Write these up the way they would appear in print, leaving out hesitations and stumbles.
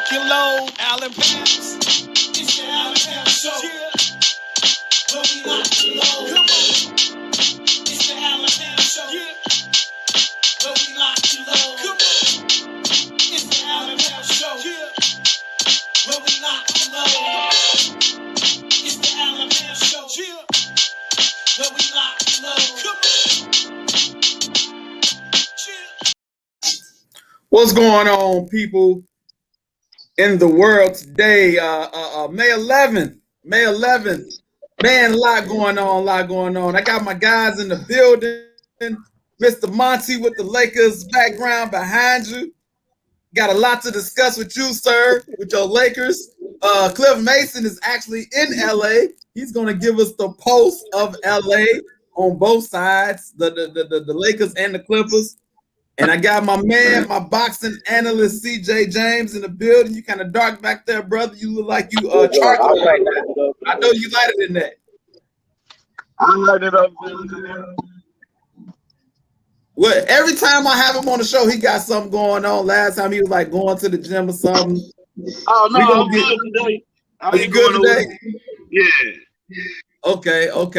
lock and load, Allen Pants. It's the Allen Pants Show. Where we lock and load. Come on. It's the Allen Pants Show. Where we lock and load. Come on. It's the Allen Pants Show. Where we lock and load. It's the Allen Pants Show. Where we lock and load. Come on. What's going on, people in the world today? May 11th. Man, a lot going on. I got my guys in the building. Mr. Monty with the Lakers background behind you. Got a lot to discuss with you, sir, with your Lakers. Cliff Mason is actually in LA. He's going to give us the pulse of LA on both sides, the Lakers and the Clippers. And I got my man, my boxing analyst, CJ James, in the building. You kind of dark back there, brother. You look like you charcoal right now. I know you lighter than that. I light it up. Well, every time I have him on the show, he got something going on. Last time he was like going to the gym or something. Oh no, I'm good today. Are you good today? Yeah. Okay. All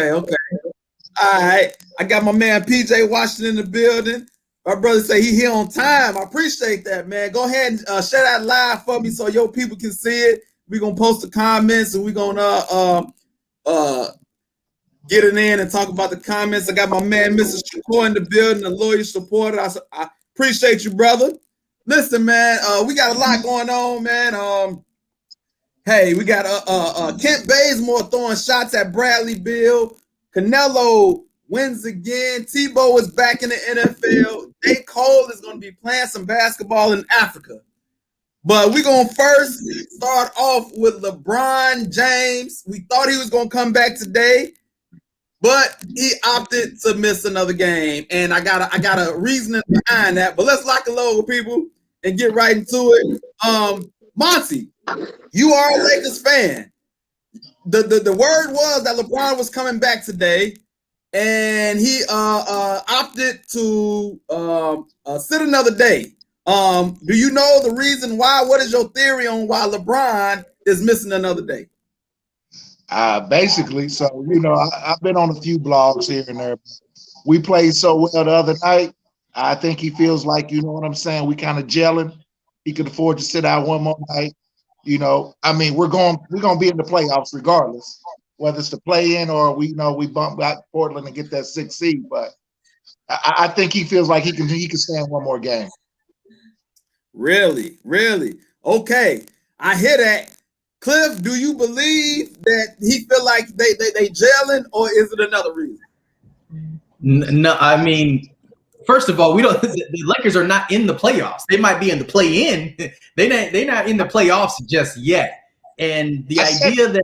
right. I got my man PJ Washington in the building. My brother say he here on time. I appreciate that, man. Go ahead and share that live for me so your people can see it. We're going to post the comments and we're going to get it in and talk about the comments. I got my man, Mrs. Shakur, in the building, the lawyer supporter. I appreciate you, brother. Listen, man, we got a lot going on, man. Hey, we got Kent Bazemore throwing shots at Bradley Beal. Canelo wins again. Tebow is back in the NFL. J. Cole is going to be playing some basketball in Africa. But we're going to first start off with LeBron James. We thought he was going to come back today, but he opted to miss another game. And I got a reasoning behind that. But let's lock and load with people and get right into it. Monty, you are a Lakers fan. The word was that LeBron was coming back today. And he opted to sit another day. Do you know the reason why? What is your theory on why LeBron is missing another day? Basically, so, I've been on a few blogs here and there. We played so well the other night. I think he feels like, you know what I'm saying, we kind of gelling. He could afford to sit out one more night. We're going to be in the playoffs regardless, whether it's the play-in or we bump back Portland and get that 6th seed. But I think he feels like he can stand one more game. Really? Okay, I hear that. Cliff, do you believe that he feel like they gelling, or is it another reason? No, I mean, first of all, the Lakers are not in the playoffs. They might be in the play-in. They're not in the playoffs just yet. And the idea that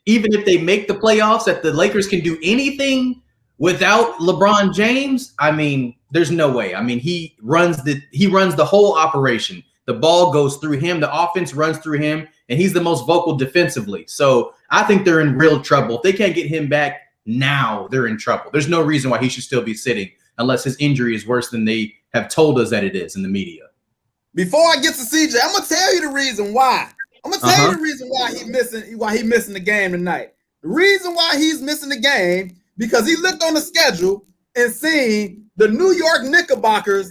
even if they make the playoffs, that the Lakers can do anything without LeBron James, I mean, there's no way. I mean, he runs the whole operation. The ball goes through him. The offense runs through him, and he's the most vocal defensively. So I think they're in real trouble. If they can't get him back now, they're in trouble. There's no reason why he should still be sitting unless his injury is worse than they have told us that it is in the media. Before I get to CJ, I'm gonna tell you the reason why. I'm gonna tell you the reason why he's missing the game tonight. The reason why he's missing the game because he looked on the schedule and seen the New York Knickerbockers,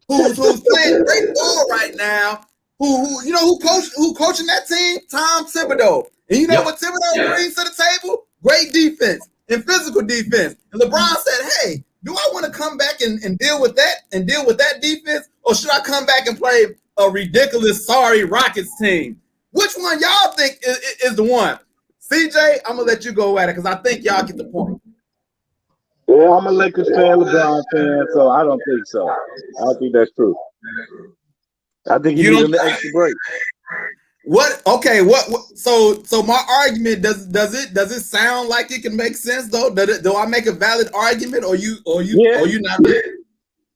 who's playing great ball right now. Who coaching that team? Tom Thibodeau. And you know what Thibodeau brings to the table? Great defense and physical defense. And LeBron said, "Hey, do I want to come back and deal with that defense, or should I come back and play a ridiculous sorry Rockets team?" Which one y'all think is the one? CJ, I'm going to let you go at it because I think y'all get the point. Well, I'm a Lakers fan, LeBron fan, so I don't think so. I don't think that's true. I think you need an extra break. What? Okay. What? So my argument does it sound like it can make sense though? Do I make a valid argument, or you not?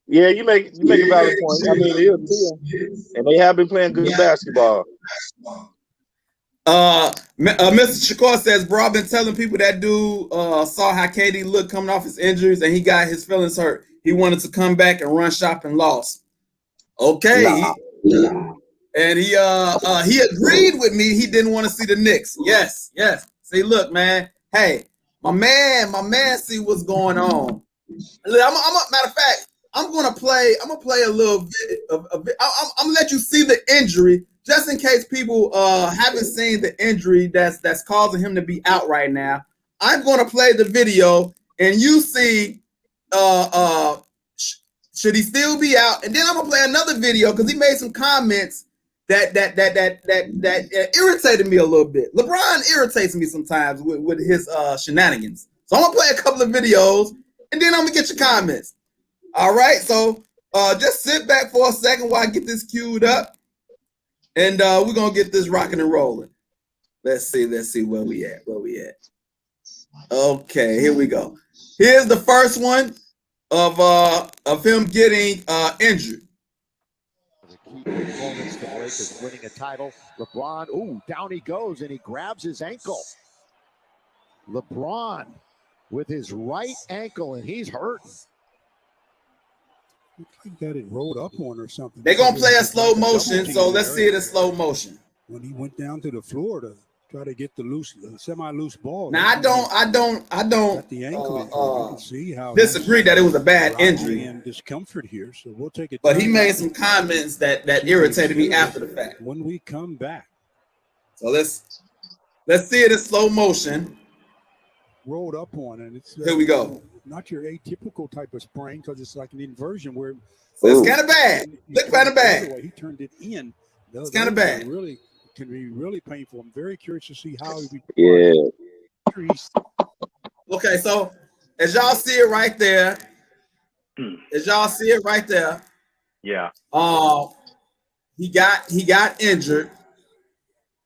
Yeah, you make a valid point. I mean, they're a team, and they have been playing good basketball. Mr. Shakur says, bro, I've been telling people that dude saw how KD looked coming off his injuries and he got his feelings hurt. He wanted to come back and run shop and lost. Okay. And he agreed with me. He didn't want to see the Knicks. Yes. See, look, man. Hey, my man, see what's going on. Matter of fact, I'm gonna play a little bit I'm gonna let you see the injury just in case people haven't seen the injury that's causing him to be out right now. I'm gonna play the video and you see should he still be out? And then I'm gonna play another video because he made some comments that irritated me a little bit. LeBron irritates me sometimes with his shenanigans. So I'm gonna play a couple of videos and then I'm gonna get your comments. All right, so just sit back for a second while I get this queued up, and we're gonna get this rocking and rolling. Let's see where we at. Okay, here we go. Here's the first one of him getting injured. The key moments to break is winning a title. LeBron, ooh, down he goes, and he grabs his ankle. LeBron with his right ankle, and he's hurting. He got it rolled up on or something. They're gonna play a slow motion, so let's see it in slow motion. When he went down to the floor to try to get the semi-loose ball. Now I don't the ankle you can see how disagree that it was a bad injury and discomfort here. So we'll take it. But he made some comments that irritated me after the fact. When we come back, so let's see it in slow motion. Rolled up on it. It's here we go. Not your atypical type of sprain because it's like an inversion where it's kind of bad. Look kind of bad. He turned it in. It's kind of bad. Really can be really painful. I'm very curious to see how he. Yeah. Okay, so as y'all see it right there, Yeah. He got injured,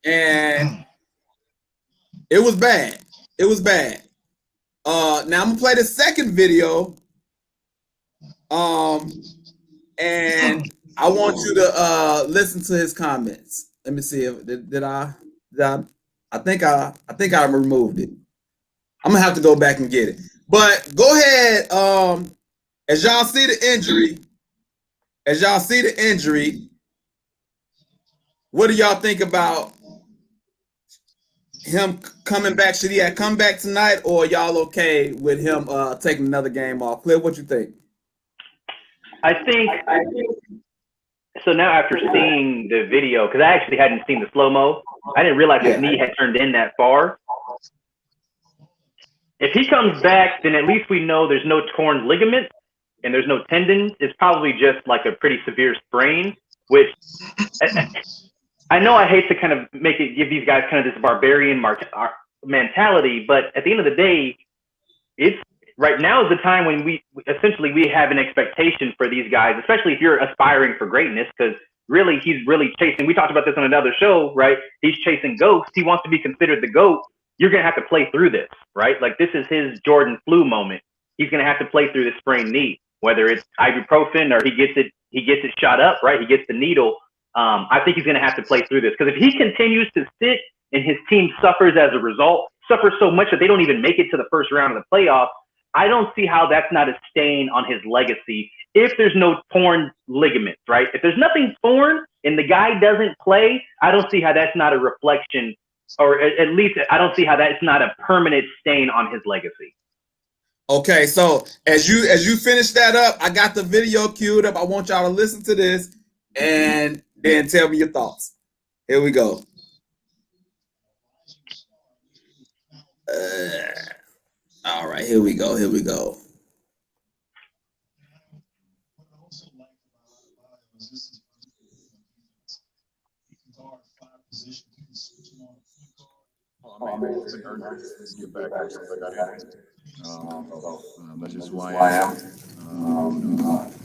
and it was bad. Now I'm gonna play the second video, and I want you to listen to his comments. Let me see if did I think I removed it. I'm gonna have to go back and get it. But go ahead. As y'all see the injury, what do y'all think about him coming back? Should he have come back tonight, or y'all okay with him taking another game off? Cliff, what you think? I think so. Now after seeing the video, because I actually hadn't seen the slow-mo, I didn't realize his knee had turned in that far. If he comes back, then at least we know there's no torn ligament and there's no tendons. It's probably just like a pretty severe sprain, which I know I hate to kind of give these guys kind of this barbarian mentality, but at the end of the day, it's right now is the time when we have an expectation for these guys, especially if you're aspiring for greatness, because really he's really chasing. We talked about this on another show, right? He's chasing ghosts. He wants to be considered the GOAT. You're going to have to play through this, right? Like this is his Jordan flu moment. He's going to have to play through this sprained knee, whether it's ibuprofen or he gets it shot up, right? He gets the needle. I think he's going to have to play through this, because if he continues to sit and his team suffers as a result, suffers so much that they don't even make it to the first round of the playoffs, I don't see how that's not a stain on his legacy if there's no torn ligaments, right? If there's nothing torn and the guy doesn't play, I don't see how that's not a reflection, or at least I don't see how that's not a permanent stain on his legacy. Okay, so as you finish that up, I got the video queued up. I want y'all to listen to this and then tell me your thoughts. Here we go. All right, here we go. That's just who I am.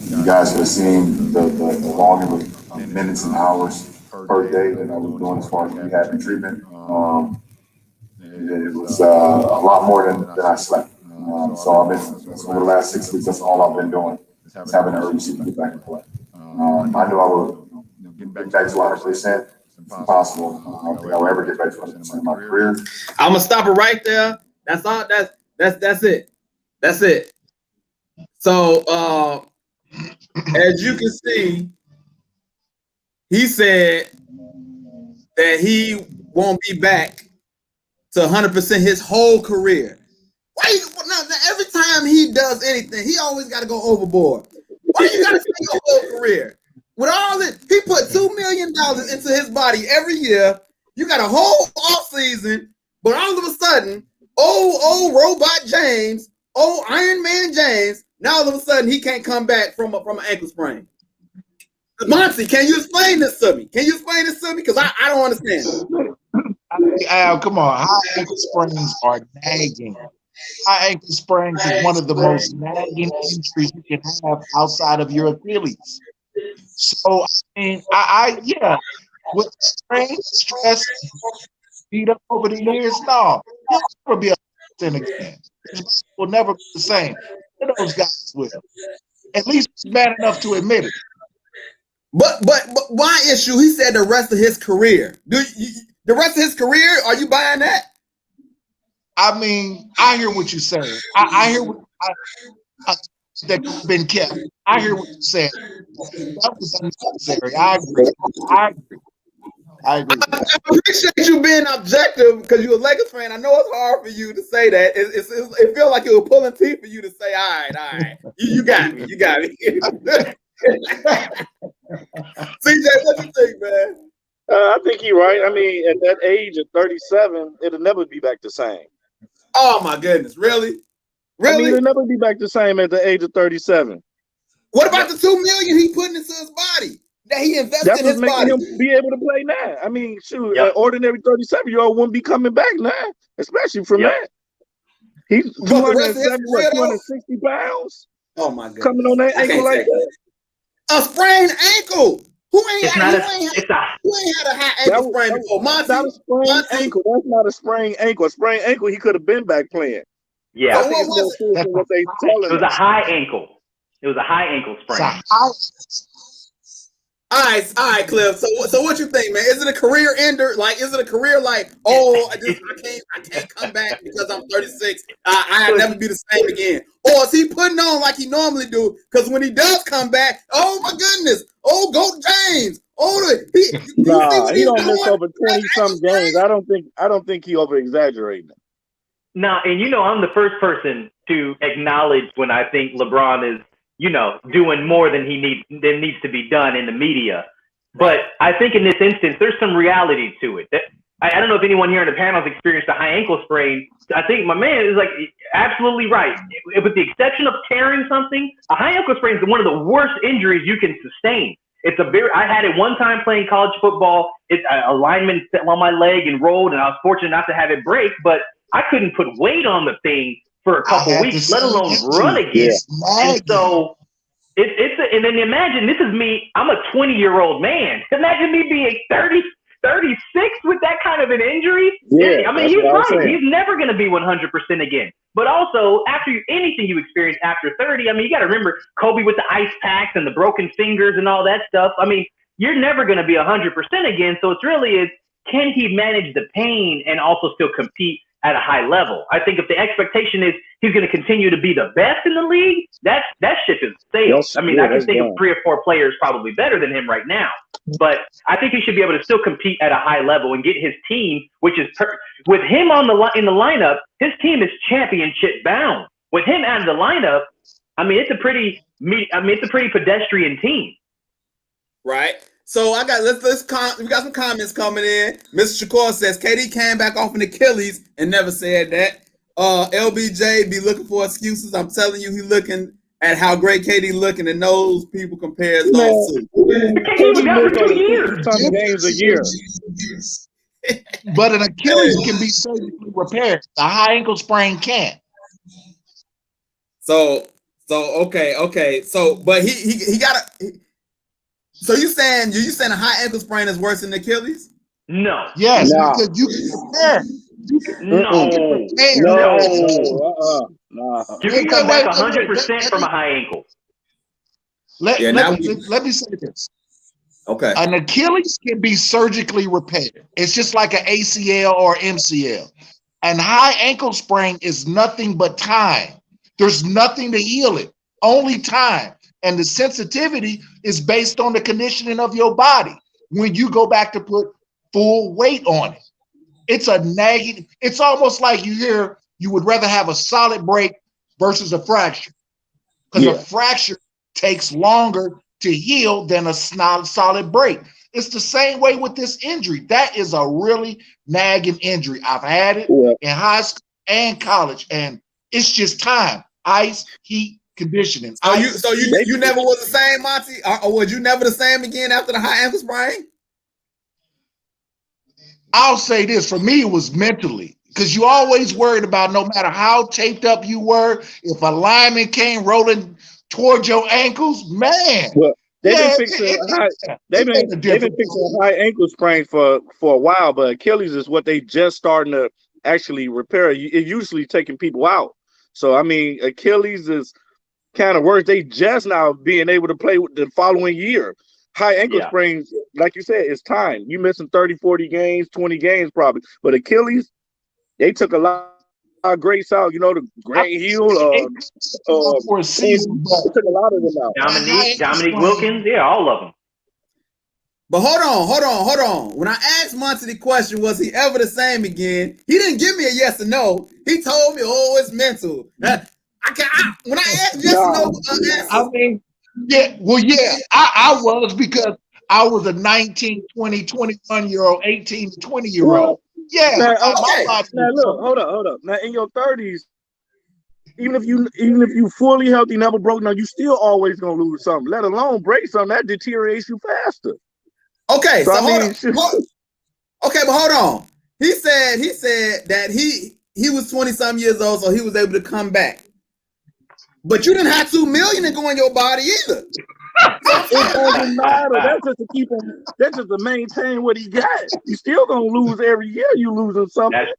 You guys have seen the volume of minutes and hours per day that I was doing as far as rehab and treatment. It was a lot more than I slept. So over the last 6 weeks, that's all I've been doing, is having an urgency to get back and play. I knew I would get back to 100%. It's impossible. I don't think I'll ever get back to 100% in my career. I'm gonna stop it right there. That's all. That's it. So as you can see, he said that he won't be back to 100% his whole career. Why? Now, every time he does anything, he always got to go overboard. Why you got to say your whole career? With all this, he put $2 million into his body every year. You got a whole off season, but all of a sudden, old robot James, old Iron Man James, now all of a sudden he can't come back from an ankle sprain. Monty, can you explain this to me? Because I don't understand. Come on, high ankle sprains are nagging. High ankle sprains is one of the most nagging injuries you can have outside of your Achilles. So I mean, yeah, with strain, stress, beat up over the years, no, he'll never be a again. His will never be the same. Those guys will. At least he's man enough to admit it. But why issue? He said the rest of his career. The rest of his career? Are you buying that? I mean, I hear what you're saying. I hear what that's been kept. I hear what you're saying. That was unnecessary. I agree. I appreciate you being objective because you're a Lakers fan. I know it's hard for you to say that. It feels like it was pulling teeth for you to say, all right. You got me. CJ, what you think, man? I think you're right. I mean, at that age of 37, it'll never be back the same. Oh my goodness, really? I mean, it'll never be back the same at the age of 37. What about the $2 million he put into his body that he invested in his body? Him be able to play now. I mean, shoot, an ordinary 37-year-old wouldn't be coming back now, especially from that. He's 260 pounds. Oh my god! Coming on that ankle like that. A sprained ankle. Who ain't had a high ankle sprain before? That's not a sprained ankle. That's not a sprained ankle. A sprained ankle, he could have been back playing. Yeah. I think it's what they telling us. It was a high ankle. It was a high ankle sprain. All right, Cliff. So what you think, man? Is it a career ender? Like, is it a career like, I can't come back because I'm 36. I'll never be the same again. Or is he putting on like he normally do? Because when he does come back, oh my goodness, Goat James. He don't miss over 20-some games. I don't think he over exaggerating. Nah, and I'm the first person to acknowledge when I think LeBron is, doing more than needs to be done in the media. But I think in this instance, there's some reality to it. I don't know if anyone here in the panel has experienced a high ankle sprain. I think my man is absolutely right. With the exception of tearing something, a high ankle sprain is one of the worst injuries you can sustain. I had it one time playing college football. A lineman set on my leg and rolled, and I was fortunate not to have it break, but I couldn't put weight on the thing for a couple weeks, let alone run again. And so and then imagine, this is me, I'm a 20-year-old man. Imagine me being 36 with that kind of an injury. Yeah, I mean, he's right. He's never going to be 100% again. But also, anything you experience after 30, I mean, you got to remember Kobe with the ice packs and the broken fingers and all that stuff. I mean, you're never going to be 100% again. So it's really can he manage the pain and also still compete at a high level? I think if the expectation is he's going to continue to be the best in the league, that ship is sailed. I mean, I can think of 3 or 4 players probably better than him right now. But I think he should be able to still compete at a high level and get his team, which is with him in the lineup, his team is championship bound. With him out of the lineup, I mean, it's a pretty pedestrian team. Right. So we got some comments coming in. Mr. Shakur says KD came back off an Achilles and never said that. LBJ be looking for excuses. I'm telling you, he looking at how great KD looking, and those people compares those two. KD got for 2 years. Some games a year. But an Achilles can be surgically repaired. A high ankle sprain can't. So okay. So but he got a. So you saying a high ankle sprain is worse than Achilles? No. Yes, because you can prepare. No. You can come back 100% from a high ankle. Let me say this. Okay. An Achilles can be surgically repaired. It's just like an ACL or MCL. And high ankle sprain is nothing but time. There's nothing to heal it, only time. And the sensitivity is based on the conditioning of your body. when you go back to put full weight on it. It's a nagging. It's almost like you would rather have a solid break versus a fracture, because a fracture takes longer to heal than a solid break. It's the same way with this injury. That is a really nagging injury. I've had it in high school and college, and it's just time. Ice, heat, conditioning. So you never was the same, Monty, or was you never the same again after the high ankle sprain? I'll say this, for me, it was mentally, because you always worried about, no matter how taped up you were, if a lineman came rolling towards your ankles, man. Well, they've been fixing high ankle sprains for a while, but Achilles is what they just starting to actually repair. It usually taking people out. So I mean, Achilles is kind of worse. They just now being able to play with the following year. High ankle sprains, like you said, it's time. You missing 30, 40 games, 20 games probably. But Achilles, they took a lot of greats out. You know, the Grant Hill, for a season, they took a lot of them out. Dominique Wilkins, all of them. But hold on. When I asked Monty the question, was he ever the same again? He didn't give me a yes or no. He told me, it's mental. When I asked yes or no, I mean, I was, because I was a 19, 20, 21-year-old, 18 to 20-year-old. Yeah. Now look, hold up. Now in your 30s, even if you fully healthy, never broke, now you still always gonna lose something. Let alone break something, that deteriorates you faster. Okay, so hold on. Okay, but hold on. He said that he was 20-something years old, so he was able to come back. But you didn't have $2 million to go in your body either. It doesn't matter. That's just to keep him. That's just to maintain what he got. You still gonna lose every year. You losing something. That's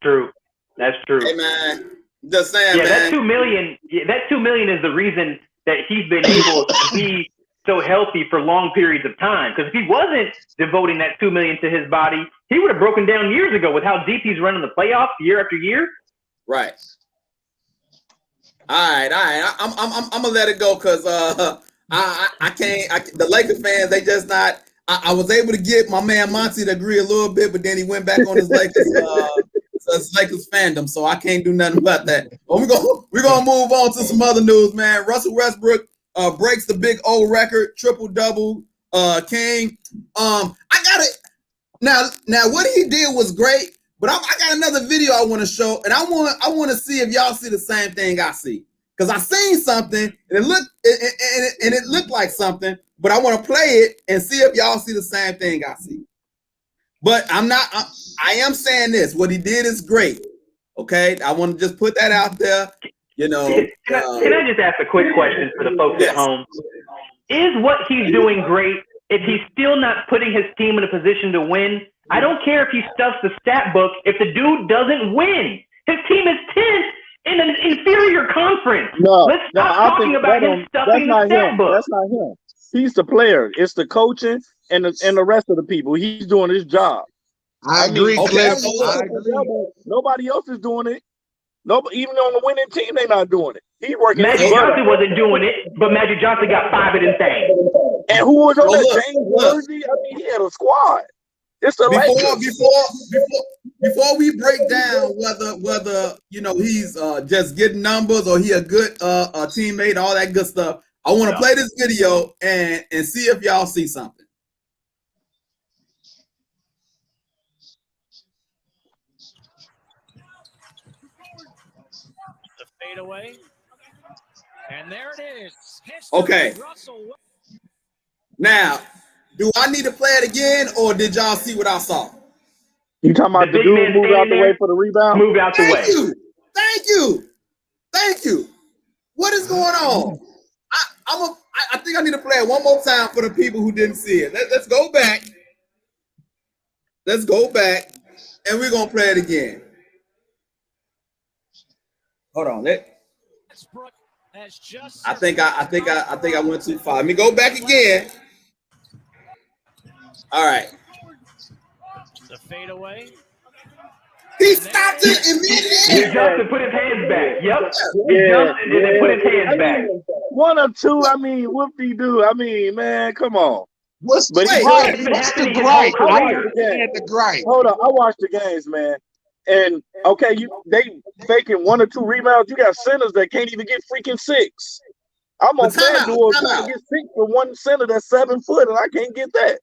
true. Hey man, just saying. Yeah, man. that $2 million. Yeah, that $2 million is the reason that he's been able to be so healthy for long periods of time. Because if he wasn't devoting that $2 million to his body, he would have broken down years ago with how deep he's running the playoffs year after year. Right. All right. I'm gonna let it go because I can't. The Lakers fans, they just not. I was able to get my man Monty to agree a little bit, but then he went back on his Lakers Lakers fandom, so I can't do nothing about that. But we're gonna move on to some other news, man. Russell Westbrook breaks the big O record, triple-double king. I got it. Now what he did was great, but I got another video I want to show, and I want to see if y'all see the same thing I see, because I seen something and it looked like something, but I want to play it and see if y'all see the same thing I see. But I am saying this. What he did is great. Okay, I want to just put that out there. You know, can I just ask a quick question for the folks at home? Is what he's doing great if he's still not putting his team in a position to win? I don't care if he stuffs the stat book. If the dude doesn't win, his team is 10th in an inferior conference. Let's stop talking about him stuffing the stat book. That's not him. He's the player. It's the coaching and the rest of the people. He's doing his job. I agree, Cliff. Nobody else is doing it. Nobody, even on the winning team, they're not doing it. He's working. Magic Johnson wasn't doing it, but Magic Johnson got 5 of them things. And who was on that? James Worthy? I mean, he had a squad. It's the before we break down whether you know he's just getting numbers or he a good teammate, all that good stuff. I want to play this video and see if y'all see something. The fadeaway, and there it is. Okay. Now, do I need to play it again, or did y'all see what I saw? You talking about the dude moved out the way for the rebound? Move out the way. Thank you. What is going on? I think I need to play it one more time for the people who didn't see it. Let's go back. And we're gonna play it again. Hold on. I think I went too far. Let me go back again. All right. The fadeaway. He stopped it immediately. He jumped and put his hands back. Yep. He jumped and then put his hands back. 1 or 2. I mean, whoop-de-doo. I mean, man, come on. What's But the he gripe? It's been What's the happening his gripe? whole I career. don't understand the gripe. hold on, I watched the games, man. And okay, they faking 1 or 2 rebounds. You got centers that can't even get freaking 6. I'm on But time out, FanDuel time trying out. to get 6 for one center that's 7 foot, and I can't get that.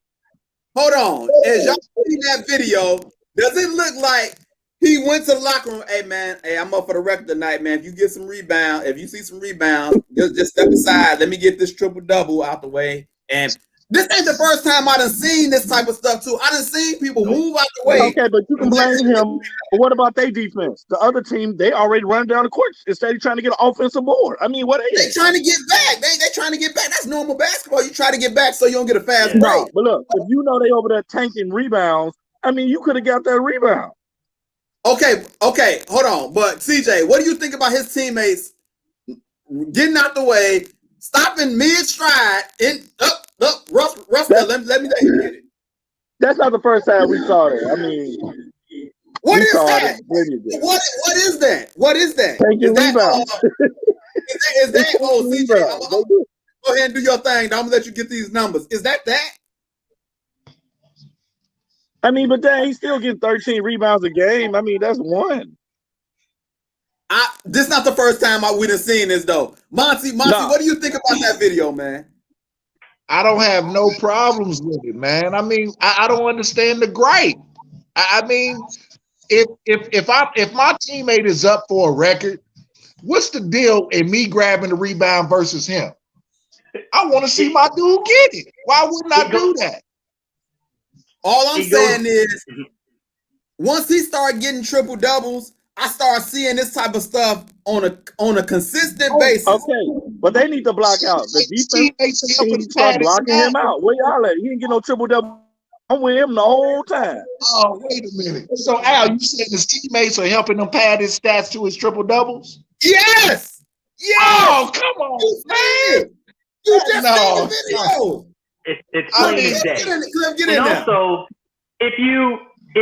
Hold on. As y'all see that video, does it look like he went to the locker room? Hey man, hey, I'm up for the record tonight, man. If you get some rebound, if you see some rebounds, just step aside. Let me get this triple double out the way. And this ain't the first time I done seen this type of stuff too. I done seen people move out the way. Okay, but you can blame him. But what about their defense? The other team, they already run down the court instead of trying to get an offensive board. I mean, what They trying to get back. They trying to get back. That's normal basketball. You try to get back so you don't get a fast break. No, but look, if you know they over there tanking rebounds, I mean, you could have got that rebound. Okay, hold on. But CJ, what do you think about his teammates getting out the way, stopping mid-stride, Russ, let me get it. That's not the first time we saw that. I mean, What we is saw that? it plenty of days. What is that? What is that? Taking rebounds. Is that oh, CJ, Rebounds. go ahead and do your thing. I'm gonna let you get these numbers. Is that? I mean, but dang, he's still getting 13 rebounds a game. I mean, that's one. This is not the first time we done seen this though. Monty, No. what do you think about that video, man? I don't have no problems with it, man. I mean, I don't understand the gripe. I mean, if my teammate is up for a record, what's the deal in me grabbing the rebound versus him? I want to see my dude get it. Why wouldn't I do that? All I'm saying is, once he started getting triple doubles, I start seeing this type of stuff on a consistent basis. Okay, but they need to block out the defense. Team start blocking him out. Where y'all at? He didn't get no triple double. I'm with him the whole time. Oh, wait a minute. So Al, you said his teammates are helping him pad his stats to his triple doubles? Yes. Oh, come on, man. You just seen the video. It's plain as day. Get in And there. also, if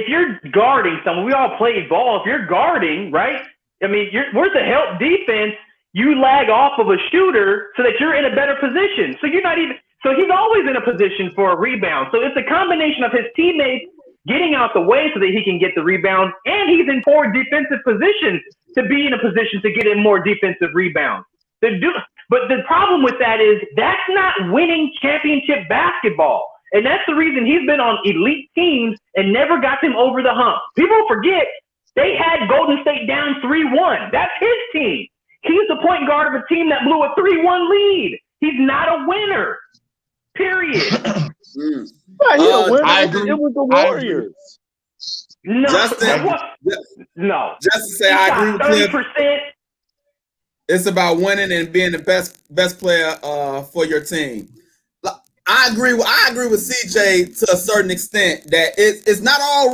you're guarding someone, we all played ball. If you're guarding, right? I mean, where's the help defense? You lag off of a shooter so that you're in a better position. So you're not even. So he's always in a position for a rebound. So it's a combination of his teammates getting out the way so that he can get the rebound, and he's in poor defensive positions to be in a position to get in more defensive rebounds. But the problem with that is that's not winning championship basketball. And that's the reason he's been on elite teams and never got them over the hump. People forget they had Golden State down 3-1. That's his team. He's the point guard of a team that blew a 3-1 lead. He's not a winner. Period. I agree. It was the Warriors. No, no. Just to say, I agree with Cliff. 30%. It's about winning and being the best player for your team. I agree with CJ to a certain extent that it's not all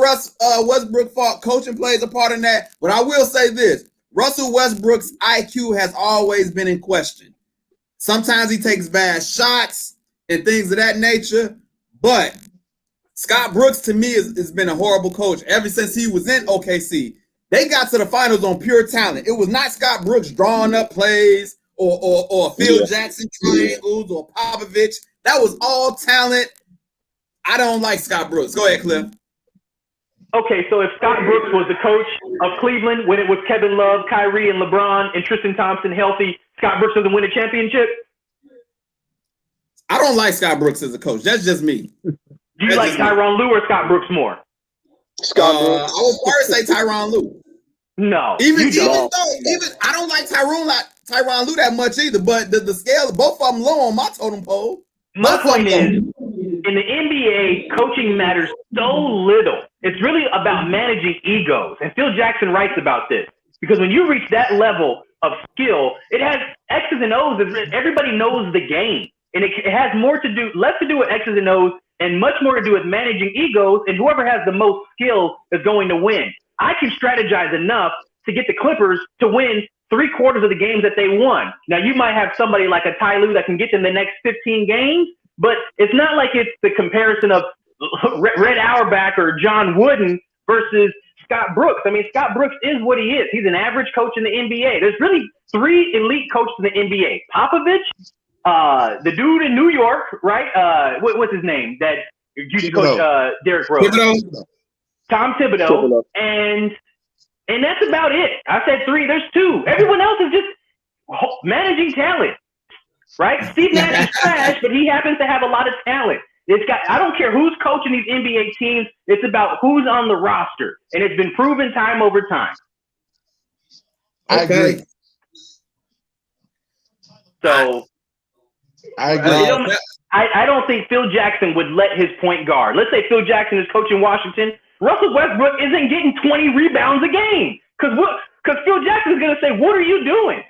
Westbrook fault. Coaching plays a part in that. But I will say this: Russell Westbrook's IQ has always been in question. Sometimes he takes bad shots and things of that nature. But Scott Brooks, to me, has been a horrible coach ever since he was in OKC. They got to the finals on pure talent. It was not Scott Brooks drawing up plays or Phil Jackson triangles or Popovich. That was all talent. I don't like Scott Brooks. Go ahead, Cliff. Okay, so if Scott Brooks was the coach of Cleveland when it was Kevin Love, Kyrie, and LeBron, and Tristan Thompson healthy, Scott Brooks doesn't win a championship? I don't like Scott Brooks as a coach. That's just me. Do you like Tyronn Lue or Scott Brooks more? Scott Brooks. I would first say Tyronn Lue. No, even I don't like Tyronn Lue that much either. But the scale, both of them low on my totem pole. My point is, in the NBA, coaching matters so little. It's really about managing egos. And Phil Jackson writes about this. Because when you reach that level of skill, it has X's and O's. Everybody knows the game. And it has less to do with X's and O's and much more to do with managing egos. And whoever has the most skill is going to win. I can strategize enough to get the Clippers to win 3/4 of the games that they won. Now, you might have somebody like a Ty Lue that can get them the next 15 games, but it's not like it's the comparison of Red Auerbach or John Wooden versus Scott Brooks. I mean, Scott Brooks is what he is. He's an average coach in the NBA. There's really 3 elite coaches in the NBA: Popovich, the dude in New York, right? What's his name? That used to coach Derrick Rose. Tom Thibodeau. And that's about it. I said 3. There's 2. Everyone else is just managing talent, right? Steve Nash is trash, but he happens to have a lot of talent. I don't care who's coaching these NBA teams. It's about who's on the roster, and it's been proven time over time. I agree. So I agree. I don't think Phil Jackson would let his point guard. Let's say Phil Jackson is coaching Washington. Russell Westbrook isn't getting 20 rebounds a game because Phil Jackson's going to say, "What are you doing?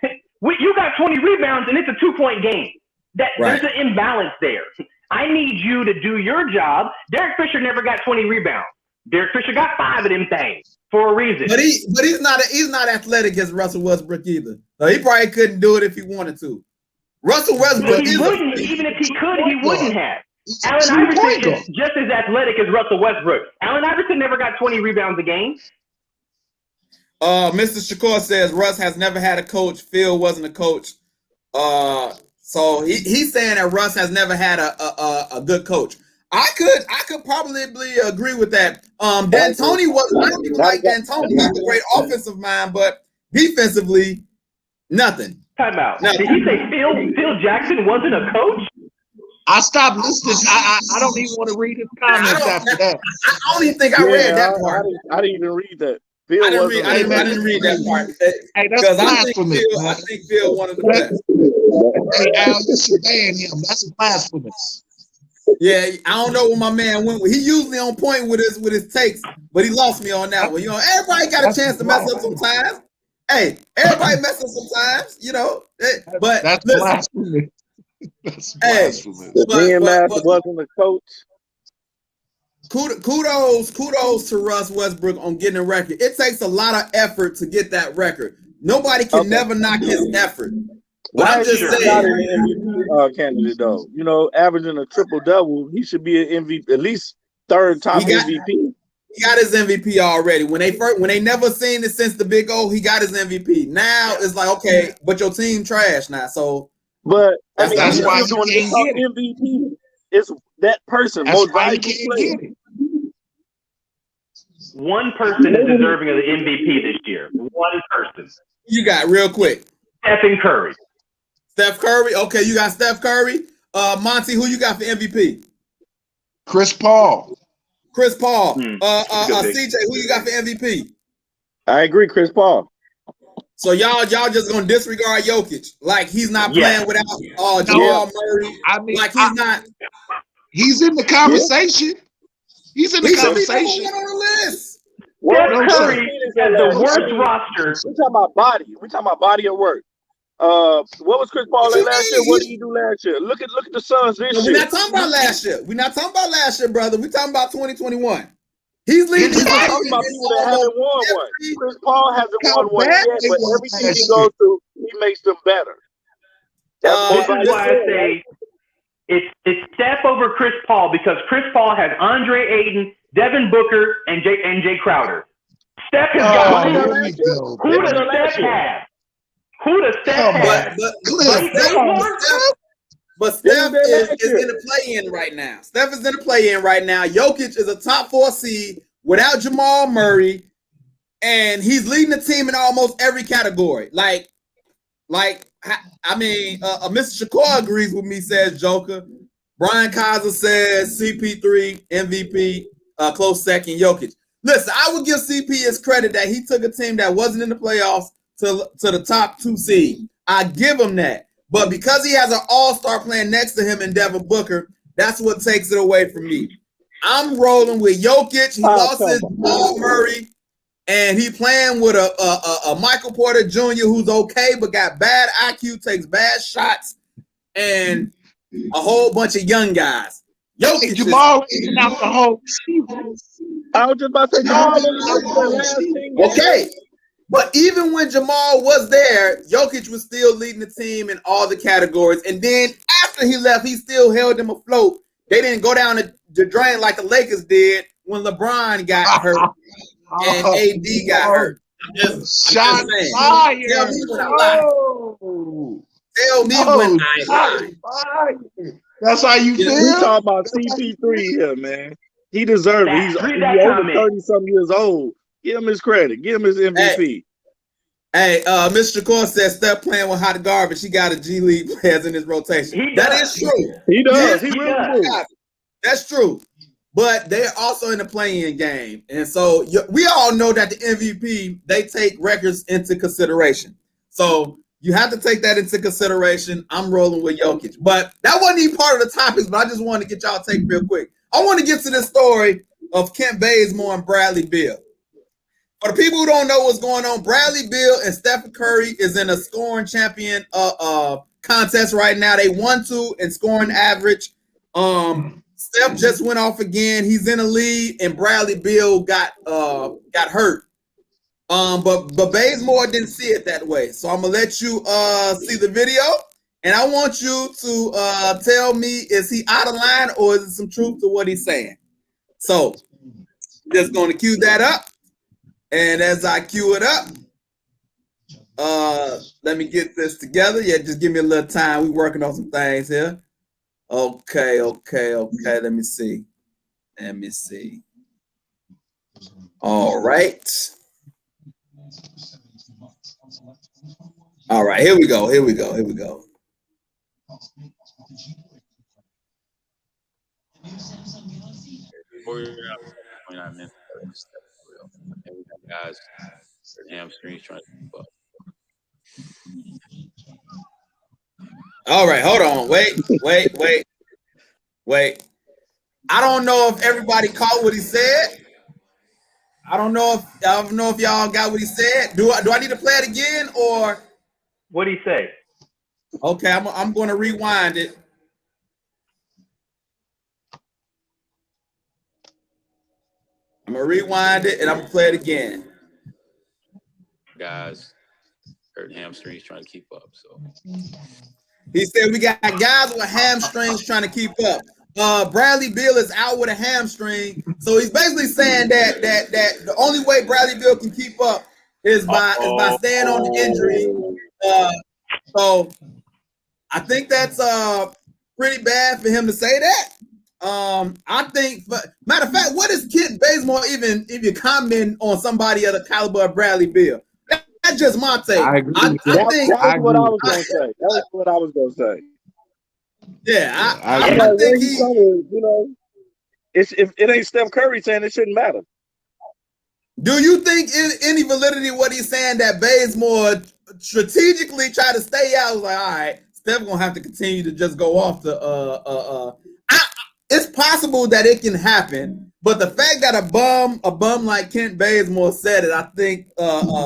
You got 20 rebounds and it's a 2-point game." There's an imbalance there. I need you to do your job. Derek Fisher never got 20 rebounds. Derek Fisher got 5 of them things for a reason. But he's not athletic as Russell Westbrook either. So he probably couldn't do it if he wanted to. Russell Westbrook even if he could, he wouldn't have. Allen Iverson is just as athletic as Russell Westbrook. Allen Iverson never got 20 rebounds a game. Mr. Shakur says Russ has never had a coach. Phil wasn't a coach. So he's saying that Russ has never had a good coach. I could probably agree with that. D'Antoni was I don't even like D'Antoni. He's a great offensive mind, but defensively, nothing. Time out. Did he say Phil Jackson wasn't a coach? I stopped listening. I don't even want to read his comments after that. I don't even think I read that part. I didn't even read that. I didn't read that part. Hey, that's blasphemous. I think Phil wanted the best. Hey, Al, you should ban him. That's blasphemous. Yeah, I don't know what my man went with. He usually on point with his takes, but he lost me on that one. You know, everybody got a chance to mess up sometimes. Hey, everybody messes up sometimes, you know. But that's blasphemous. That's blasphemous. But wasn't a coach. Kudos to Russ Westbrook on getting a record. It takes a lot of effort to get that record. Nobody can never knock his effort. But I'm just saying, not an MVP candidate though. You know, averaging a triple-double, he should be an MVP, at least third top MVP. He got his MVP already. When they never seen it since the Big O, he got his MVP. Now it's like, okay, but your team trash now. So, but I mean, that's why you can't get MVP. It's that person most valuable player. One person is deserving of the MVP this year. One person. You got real quick. Stephen Curry. Steph Curry. Okay, you got Steph Curry. Monty, who you got for MVP? Chris Paul. CJ, who you got for MVP? I agree, Chris Paul. So y'all just gonna disregard Jokic like he's not playing without Jamal Murray. I mean, like he's not. He's in the conversation. He's in the conversation. On the list. Steph Curry has the worst roster. We're talking about body. We're talking about body of work. What was Chris Paul like last year? What did he do last year? Look at the Suns this year. We're not talking about last year. We're not talking about last year, brother. We're talking about 2021. He's leading. We're talking about people that haven't won one. Chris Paul hasn't won one yet, but everything he goes through, he makes them better. This is why I say it's Steph over Chris Paul because Chris Paul has Andre Ayton, Devin Booker, and Jay Crowder. Steph has got who does Steph have? Who does Steph have? But Steph is in the play-in right now. Steph is in the play-in right now. Jokic is a top 4 seed without Jamal Murray, and he's leading the team in almost every category. Like I mean, Mr. Shakur agrees with me, says Joker. Brian Kaiser says CP3 MVP, close second, Jokic. Listen, I would give CP his credit that he took a team that wasn't in the playoffs to the top 2 seed. I give him that. But because he has an all-star playing next to him in Devin Booker, that's what takes it away from me. I'm rolling with Jokic. He lost his Jamal Murray, and he playing with a Michael Porter Jr. who's okay but got bad IQ, takes bad shots, and a whole bunch of young guys. Jokic Jamal is out the whole season. I was just about to say Jamal. Okay. But even when Jamal was there, Jokic was still leading the team in all the categories. And then after he left, he still held them afloat. They didn't go down the drain like the Lakers did when LeBron got hurt and AD got hurt. I'm just saying. Fire. Tell me when I lie. That's how you We feel? talking about CP3 here, man. He deserves it. He's Read that over comment. 30-something years old. Give him his credit. Give him his MVP. Hey, Mr. Shakur says Steph playing with hot garbage. He got a G League players in his rotation. He That does. is true. He does. He He really does. do. That's true. But they're also in the play-in game. And so we all know that the MVP, they take records into consideration. So you have to take that into consideration. I'm rolling with Jokic. But that wasn't even part of the topics, but I just wanted to get y'all take real quick. I want to get to this story of Kent Bazemore and Bradley Beal. For the people who don't know what's going on, Bradley Beal and Stephen Curry is in a scoring champion contest right now. They 1-2 in scoring average. Steph just went off again. He's in a lead, and Bradley Beal got hurt. But Bazemore didn't see it that way. So I'm gonna let you see the video, and I want you to tell me, is he out of line or is it some truth to what he's saying? So just gonna cue that up. And as I cue it up, let me get this together. Yeah, just give me a little time. We're working on some things here. Okay. Let me see. All right. Here we go. Guys, their hamstrings trying to keep up. All right, hold on. Wait. I don't know if everybody caught what he said. I don't know if y'all got what he said. Do I need to play it again or what did he say? Okay, I'm going to rewind it. I'm going to rewind it and I'm going to play it again. Guys, hurt hamstrings trying to keep up. So he said we got guys with hamstrings trying to keep up. Bradley Beal is out with a hamstring, so he's basically saying that the only way Bradley Beal can keep up is by staying on the injury. So I think that's pretty bad for him to say that. I think, matter of fact, what is Kent Bazemore even commenting on somebody of the caliber of Bradley Beal? That's just my take. I agree. That's what I was going to say. That's what I was going to say. Yeah, I think if it ain't Steph Curry saying it shouldn't matter. Do you think any validity in what he's saying that Bazemore strategically tried to stay out? Was like, all right, Steph gonna have to continue to just go off the. It's possible that it can happen, but the fact that a bum like Kent Bazemore said it, I think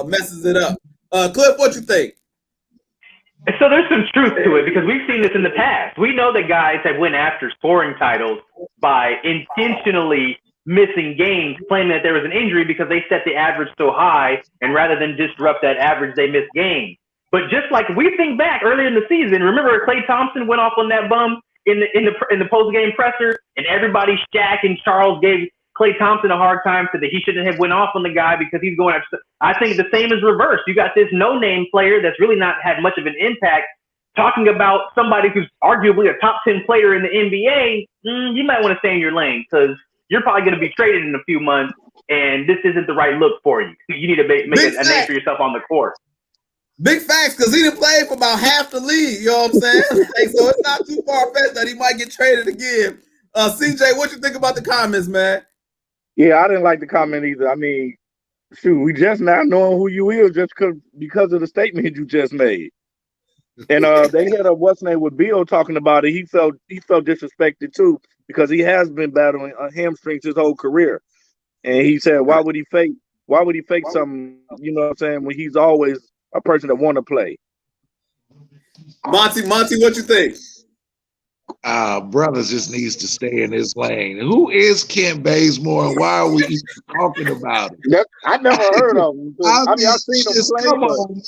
messes it up. Cliff, what you think? So there's some truth to it because we've seen this in the past. We know that guys have went after scoring titles by intentionally missing games, claiming that there was an injury because they set the average so high, and rather than disrupt that average, they missed games. But just like we think back earlier in the season, remember Klay Thompson went off on that bum in the post game presser, and everybody, Shaq and Charles, gave Klay Thompson a hard time, said that he shouldn't have went off on the guy because he's going after. I think the same is reversed. You got this no-name player that's really not had much of an impact talking about somebody who's arguably a top 10 player in the NBA. You might want to stay in your lane because you're probably going to be traded in a few months, and this isn't the right look for you. You need to make a name for yourself on the court. Big facts, because he didn't play for about half the league. You know what I'm saying? So it's not too far-fetched that he might get traded again. CJ, what you think about the comments, man? Yeah, I didn't like the comment either. I mean, shoot, we just now knowing who you is just because of the statement you just made. And they had a what's name with Bill talking about it. He felt disrespected too because he has been battling hamstrings his whole career. And he said, why would he fake something, you know what I'm saying, when he's always a person that want to play. Monty, what you think? Brothers just needs to stay in his lane. Who is Kent Bazemore and why are we even talking about it? I never heard of him. I've seen him play. Come on, man.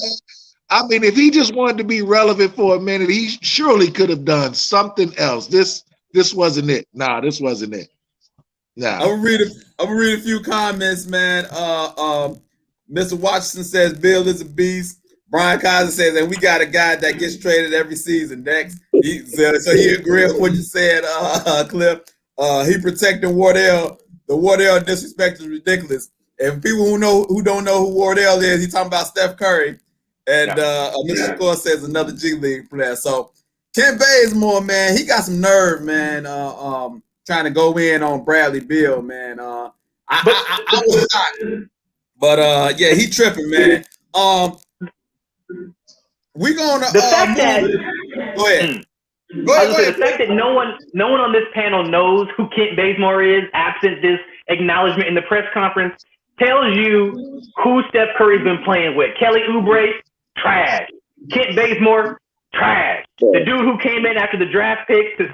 I mean, if he just wanted to be relevant for a minute, he surely could have done something else. This wasn't it. Nah, this wasn't it. Nah. I'm gonna read a few comments, man. Mr. Watson says Bill is a beast. Brian Kaiser says, and we got a guy that gets traded every season next. So he agreed with what you said, Cliff. He protecting Wardell. The Wardell disrespect is ridiculous. And people who don't know who Wardell is, he's talking about Steph Curry. And Mr. Shakur says another G League player. So Kent Bazemore, man, he got some nerve, man. Trying to go in on Bradley Beal, man. I was hot. But yeah, he tripping, man. We're gonna the fact that go ahead. The fact that no one on this panel knows who Kent Bazemore is, absent this acknowledgement in the press conference, tells you who Steph Curry's been playing with. Kelly Oubre, trash. Kent Bazemore, trash. The dude who came in after the draft picks is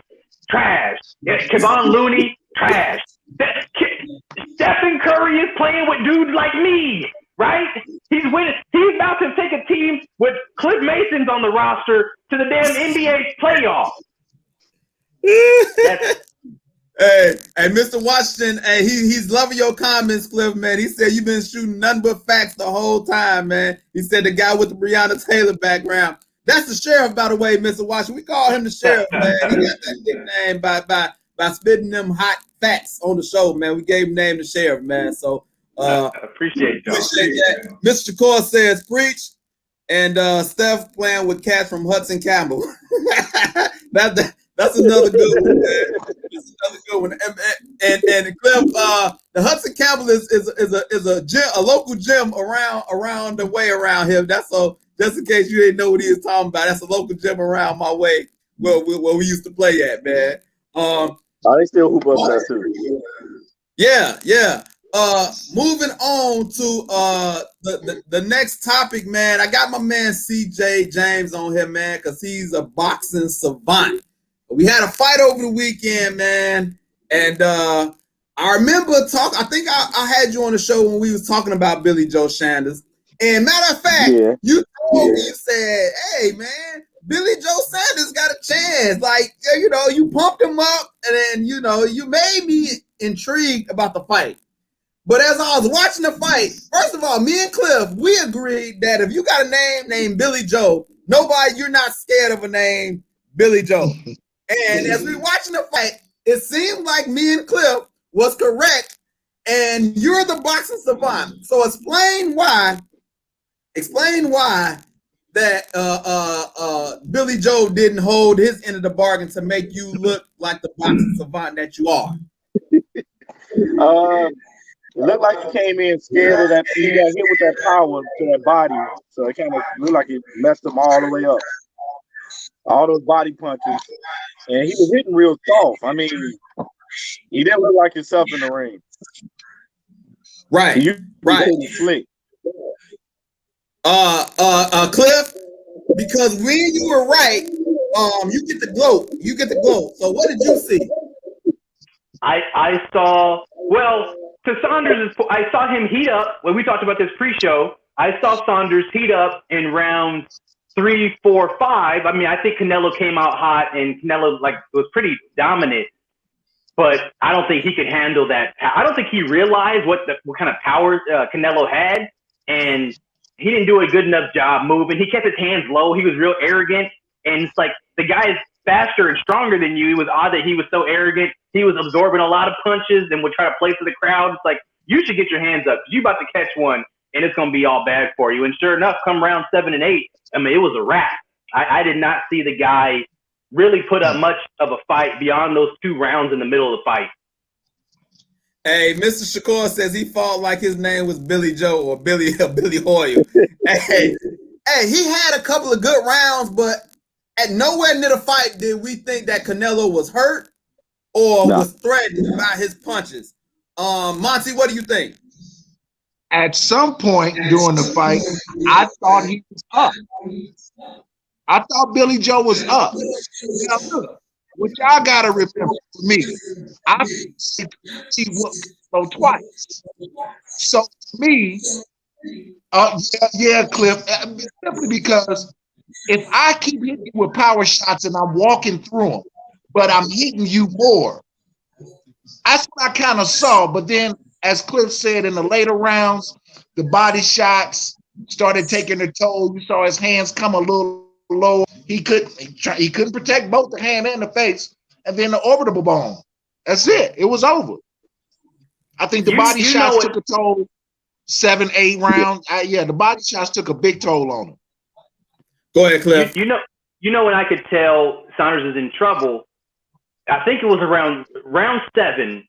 trash. Kevon Looney, trash. Stephen Curry is playing with dudes like me, right? He's winning. He's about to take a team with Cliff Mason's on the roster to the damn NBA playoffs. Hey, Mr. Washington, hey, he's loving your comments, Cliff, man. He said you've been shooting nothing but facts the whole time, man. He said the guy with the Breonna Taylor background. That's the sheriff, by the way, Mr. Washington. We call him the sheriff, man. He got that nickname by spitting them hot facts on the show, man. We gave him name the sheriff, man. So appreciate y'all. That. Mr. Shakur says preach, and Steph playing with cats from Hudson Campbell. That's another good one, man. That's another good one. And Cliff, the Hudson Campbell is a gym, a local gym around the way around here. That's so just in case you didn't know what he was talking about. That's a local gym around my way where we used to play at, man. They still hoop up there too. Yeah. Moving on to the next topic, man. I got my man CJ James on here, man, because he's a boxing savant. We had a fight over the weekend, man, and I remember I think I had you on the show when we was talking about Billy Joe Sanders. And matter of fact, you told me, you said, "Hey, man, Billy Joe Sanders got a chance." Like, you pumped him up, and then you made me intrigued about the fight. But as I was watching the fight, first of all, me and Cliff, we agreed that if you got a name named Billy Joe, you're not scared of a name Billy Joe. And as we watching the fight, it seemed like me and Cliff was correct, and you're the boxing savant. So explain why that Billy Joe didn't hold his end of the bargain to make you look like the boxing savant that you are. It looked like he came in scared of that. He got hit with that power to that body, so it kind of looked like it messed him all the way up. All those body punches, and he was hitting real soft. I mean, he didn't look like himself in the ring. Right. Right. Slick. Cliff, because when you were right, you get the gloat. You get the gloat. So what did you see? I saw, to Saunders, I saw him heat up when we talked about this pre-show. I saw Saunders heat up in round 3, 4, 5. I mean, I think Canelo came out hot, and Canelo was pretty dominant. But I don't think he could handle that. I don't think he realized what kind of powers Canelo had, and he didn't do a good enough job moving. He kept his hands low. He was real arrogant, and it's like the guy is faster and stronger than you. It was odd that he was so arrogant. He was absorbing a lot of punches and would try to play for the crowd. It's like, you should get your hands up. You're about to catch one, and it's going to be all bad for you. And sure enough, come round 7 and 8, I mean, it was a wrap. I did not see the guy really put up much of a fight beyond those 2 rounds in the middle of the fight. Hey, Mr. Shakur says he fought like his name was Billy Joe or Billy Hoyle. hey, he had a couple of good rounds, but at nowhere near the fight did we think that Canelo was hurt or was threatened by his punches. Monty, what do you think? At some point during the fight, I thought he was up. I thought Billy Joe was up. Now look, what y'all gotta remember for me, I see what so twice. So to me, Cliff, simply because if I keep hitting you with power shots and I'm walking through them, but I'm hitting you more, that's what I kind of saw. But then, as Cliff said, in the later rounds, the body shots, started taking a toll. You saw his hands come a little low. He couldn't protect both the hand and the face, and then the orbital bone. That's it. It was over. I think the body shots took a toll. 7, 8 rounds. The body shots took a big toll on him. Go ahead, Cliff. You know when I could tell Saunders is in trouble? I think it was around round 7.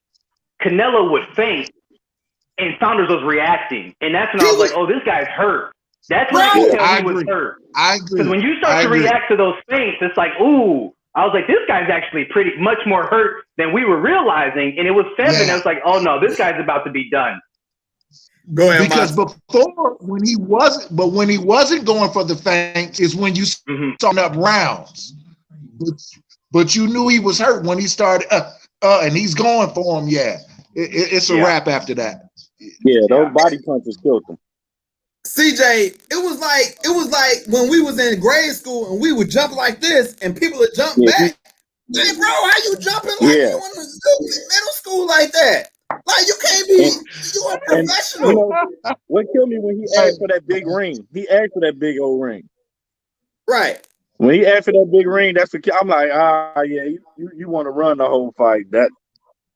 Canelo would faint, and Saunders was reacting, and that's when I was like, "Oh, this guy's hurt." That's when I could tell he was hurt. I agree. Because when you start to react to those feints, it's like, ooh. I was like, this guy's actually pretty much more hurt than we were realizing, and it was 7. Yeah. It was like, oh no, this guy's about to be done. Go ahead, because before when he wasn't going for the feints is when you saw up rounds, but you knew he was hurt when he started and he's going for him. Yeah, it's a wrap after that. Yeah, those body punches killed him. CJ, it was like when we was in grade school and we would jump like this and people would jump back. Hey, bro, how you jumping like you in middle school like that? Like you can't be. You a professional. You know, what killed me when he asked for that big ring? He asked for that big old ring. Right. When he asked for that big ring, I'm like, you want to run the whole fight? That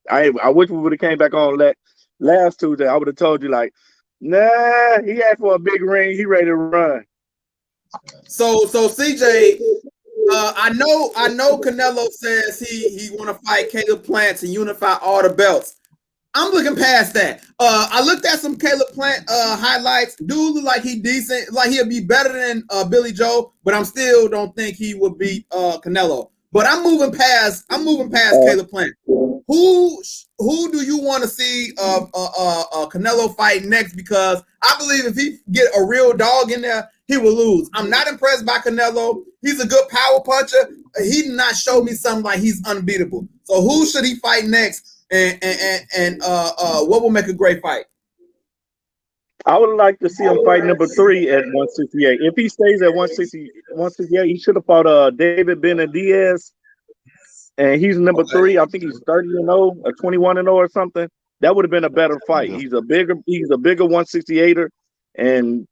I wish we would have came back on that last Tuesday. I would have told you like, nah, he asked for a big ring. He ready to run. So CJ, I know Canelo says he want to fight Caleb Plant to unify all the belts. I'm looking past that. I looked at some Caleb Plant highlights. Dude look like he decent, like he'll be better than Billy Joe, but I'm still don't think he would beat Canelo. But I'm moving past Caleb Plant. Who do you want to see Canelo fight next? Because I believe if he get a real dog in there, he will lose. I'm not impressed by Canelo. He's a good power puncher. He did not show me something like he's unbeatable. So who should he fight next? And what will make a great fight? I would like to see him fight number 3 at 168. If he stays at 168, he should have fought David Benavidez. And he's number 3. I think he's 30-0 or 21-0 or something. That would have been a better fight. He's a bigger 168er, and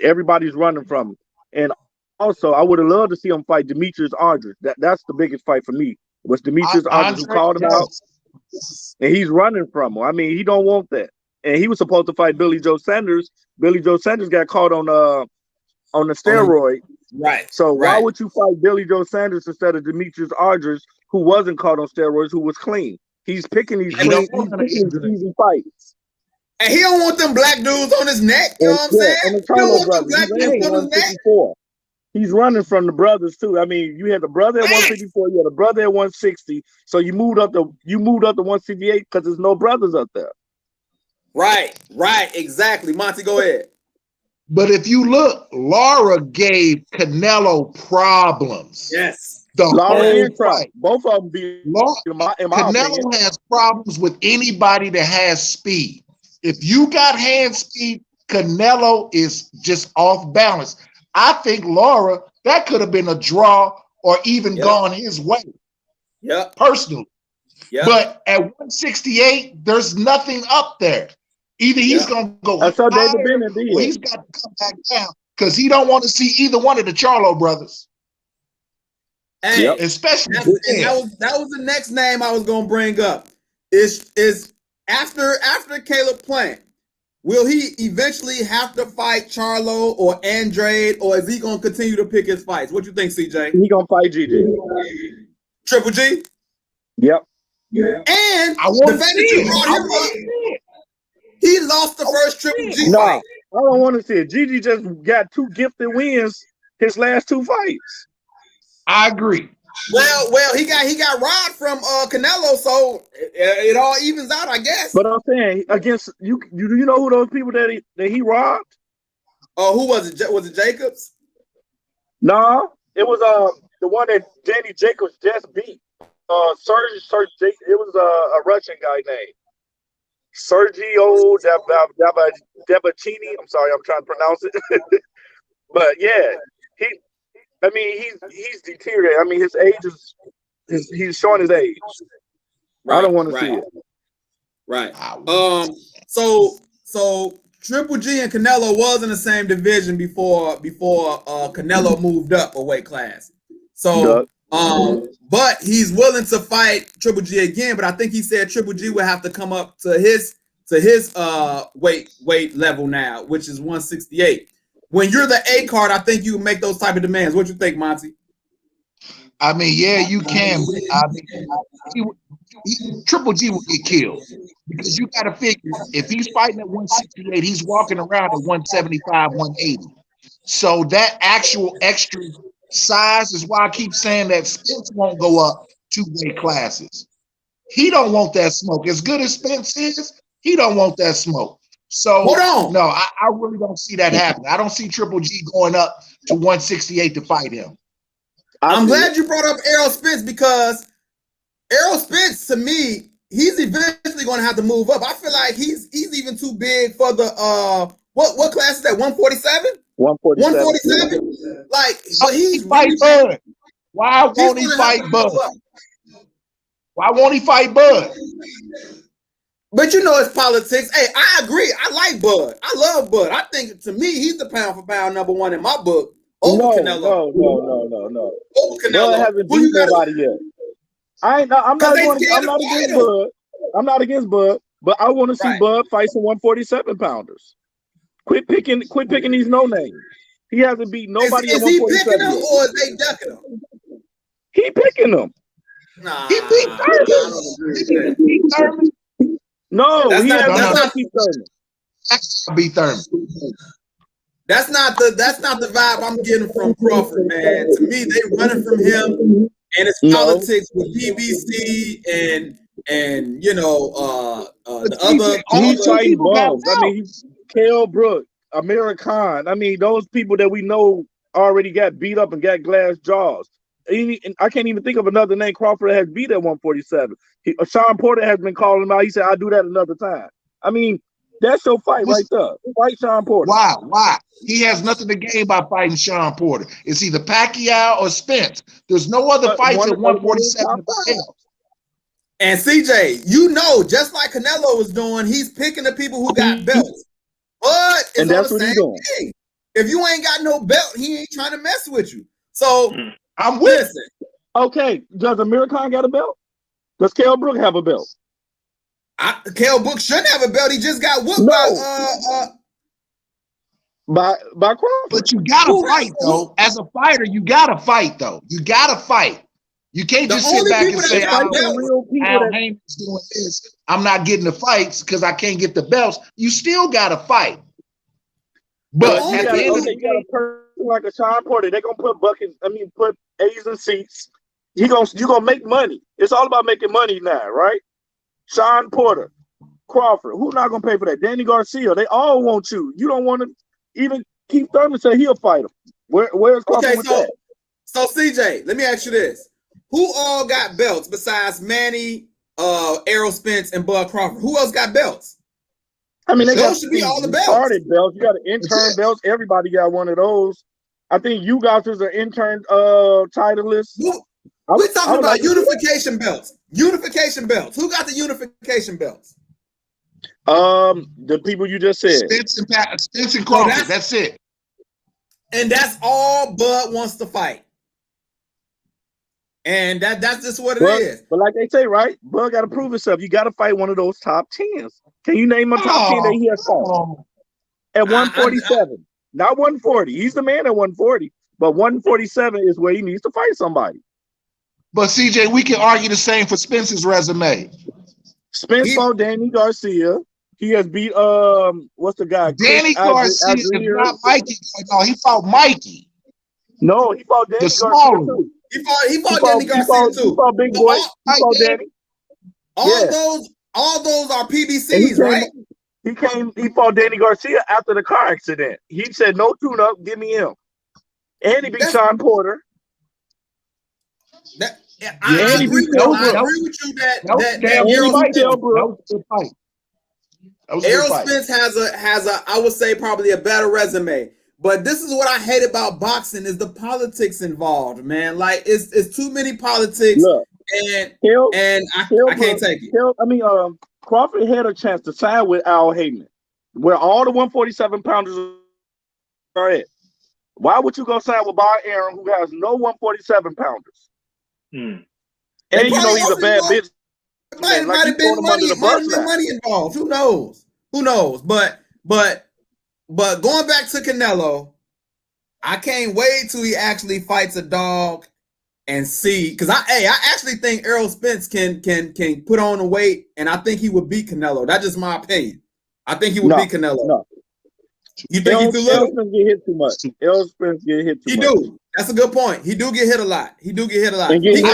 everybody's running from him. And also, I would have loved to see him fight Demetrius Aldridge. That's the biggest fight for me. Was Demetrius Aldridge who called him out? And he's running from him. I mean, he don't want that. And he was supposed to fight Billy Joe Sanders. Billy Joe Sanders got caught on the steroid. Right. So why would you fight Billy Joe Sanders instead of Demetrius Aldridge, who wasn't caught on steroids, who was clean? He's picking these easy fights. And he don't want them black dudes on his neck. You know what I'm saying? And the Charlo brothers. He's running from the brothers too. I mean, you had the brother at 154, you had a brother at 160. So you moved up to 168 because there's no brothers up there. Right, exactly. Monty, go ahead. But if you look, Lara gave Canelo problems. Yes. Lara and Trump, both of them beat. Canelo has problems with anybody that has speed. If you got hand speed, Canelo is just off balance. I think Lara, that could have been a draw or even gone his way. Yeah. Personally. Yeah. But at 168, there's nothing up there. Either he's going to go higher or he's got to come back down because he don't want to see either one of the Charlo brothers. Hey, especially that was the next name I was going to bring up. Is after Caleb Plant, will he eventually have to fight Charlo or Andrade, or is he going to continue to pick his fights? What you think, CJ? He going to fight GG. Triple G? Yep. Yeah. And the fact that you brought him up, he lost the first Triple G fight. I don't want to see it. GG just got 2 gifted wins his last 2 fights. I agree. Well, he got robbed from Canelo, so it all evens out, I guess. But I'm saying against you know who those people that he robbed? Who was it? Was it Jacobs? No, it was the one that Danny Jacobs just beat. Serge. It was a Russian guy named Sergio Debacini. I'm sorry, I'm trying to pronounce it. But yeah, he's deteriorated. I mean, his age he's showing his age. Right, I don't want to see it. Right. So Triple G and Canelo was in the same division before Canelo moved up a weight class. So, but he's willing to fight Triple G again. But I think he said Triple G would have to come up to his weight level now, which is 168. When you're the A card, I think you make those type of demands. What you think, Monty? I mean, yeah, you can. I mean, Triple G will get killed because you got to figure if he's fighting at 168, he's walking around at 175, 180. So that actual extra size is why I keep saying that Spence won't go up 2 weight classes. He don't want that smoke. As good as Spence is, he don't want that smoke. So no, I really don't see that happening. I don't see Triple G going up to 168 to fight him. I'm glad you brought up Errol Spence because Errol Spence, to me, he's eventually going to have to move up. I feel like he's even too big for the what class is that? 147? 147. Like, but he's fight Bud. Why won't he fight Bud? Why won't he fight Bud? But you know it's politics. Hey, I agree. I like Bud. I love Bud. I think to me he's the pound for pound #1 in my book. Over Canelo. No. Over Canelo. Bud hasn't beat nobody yet. I'm not against Bud. I'm not against Bud, but I want to see Bud fight some 147 pounders. Quit picking these no names. He hasn't beat nobody. Is he picking them or is they ducking them? He picking them. Nah, he beat Thurman. No, that's he not beat Thurman. Beat Thurman. That's not the vibe I'm getting from Crawford, man. To me, they running from him, and it's politics with PBC and you know the other. He's fighting bums. I mean, Kell Brook, Amir Khan. I mean, those people that we know already got beat up and got glass jaws. And I can't even think of another name Crawford has beat at 147. Sean Porter has been calling him out. He said, "I'll do that another time." I mean, that's your fight right there. Fight Sean Porter. Why? He has nothing to gain by fighting Sean Porter. It's either Pacquiao or Spence. There's no other fights at 147. And CJ, you know, just like Canelo was doing, he's picking the people who got belts. But it's that's on the what he's same doing. thing. If you ain't got no belt, he ain't trying to mess with you. So I'm with it. Okay, does Amir Khan got a belt? Does Kell Brook have a belt? Kell Brook shouldn't have a belt. He just got whooped by Crawford. But you gotta fight though. As a fighter, you gotta fight though. You gotta fight. You can't just sit back and say, Al Heyman's doing this. I'm not getting the fights because I can't get the belts. You still gotta fight. But at the end of the day, a person like a Sean Porter, they're gonna put put A's in seats. You're gonna make money. It's all about making money now, right? Sean Porter, Crawford, who's not gonna pay for that? Danny Garcia, they all want you. You don't want to even Keith Thurman say he'll fight him. Where's Crawford with that? So CJ, let me ask you this. Who all got belts besides Manny, Errol Spence, and Bud Crawford? Who else got belts? I mean, those should be all the belts. Started belts. You got an intern belts. Everybody got one of those. I think you guys is an intern titleist. We're talking about unification belts. Unification belts. Who got the unification belts? The people you just said. Spence and Crawford. That's it. And that's all Bud wants to fight. And that's just what it is. But like they say, right? Bud got to prove himself. You got to fight one of those top 10s. Can you name a top 10 that he has fought? At 147. Not 140. He's the man at 140. But 147 is where he needs to fight somebody. But CJ, we can argue the same for Spence's resume. Spence fought Danny Garcia. He has beat what's the guy? Danny Garcia is not Mikey. No, he fought Mikey. No, he fought Danny Garcia too. He fought Danny Garcia too. He fought Big Boy. He fought Danny. All those are PBCs, right? He fought Danny Garcia after the car accident. He said, "No tune-up, give me him." And he beat Sean Porter. I agree with you that Errol Spence has a I would say probably a better resume. But this is what I hate about boxing is the politics involved, man. Like it's too many politics. Look, and I can't take it. Crawford had a chance to sign with Al Heyman. where all the 147 pounders are at. Why would you go sign with Bob Aaron, who has no 147 pounders? And you know he's a bad bitch. Might have been money involved. Who knows? Who knows? But going back to Canelo, I can't wait till he actually fights a dog and see. Because I actually think Errol Spence can put on the weight, and I think he would beat Canelo. That's just my opinion. I think he would beat Canelo. No. You think he's too little? Errol Spence get hit too much. Errol Spence get hit too much. He do. That's a good point. He do get hit a lot. And get hit a lot against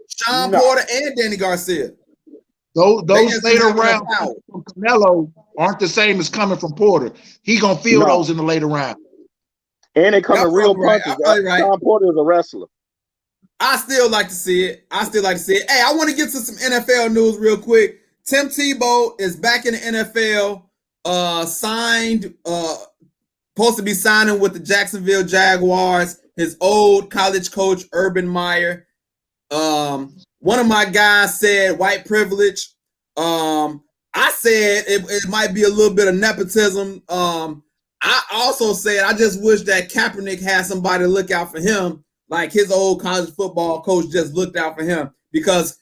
Sean Porter and Danny Garcia. Those later rounds from Canelo aren't the same as coming from Porter. He gonna feel those in the later round. And they come in real punches. Sean Porter is a wrestler. I still like to see it. Hey, I want to get to some NFL news real quick. Tim Tebow is back in the NFL. Signed, supposed to be signing with the Jacksonville Jaguars. His old college coach, Urban Meyer. One of my guys said white privilege. I said it might be a little bit of nepotism. I also said I just wish that Kaepernick had somebody to look out for him, like his old college football coach just looked out for him, because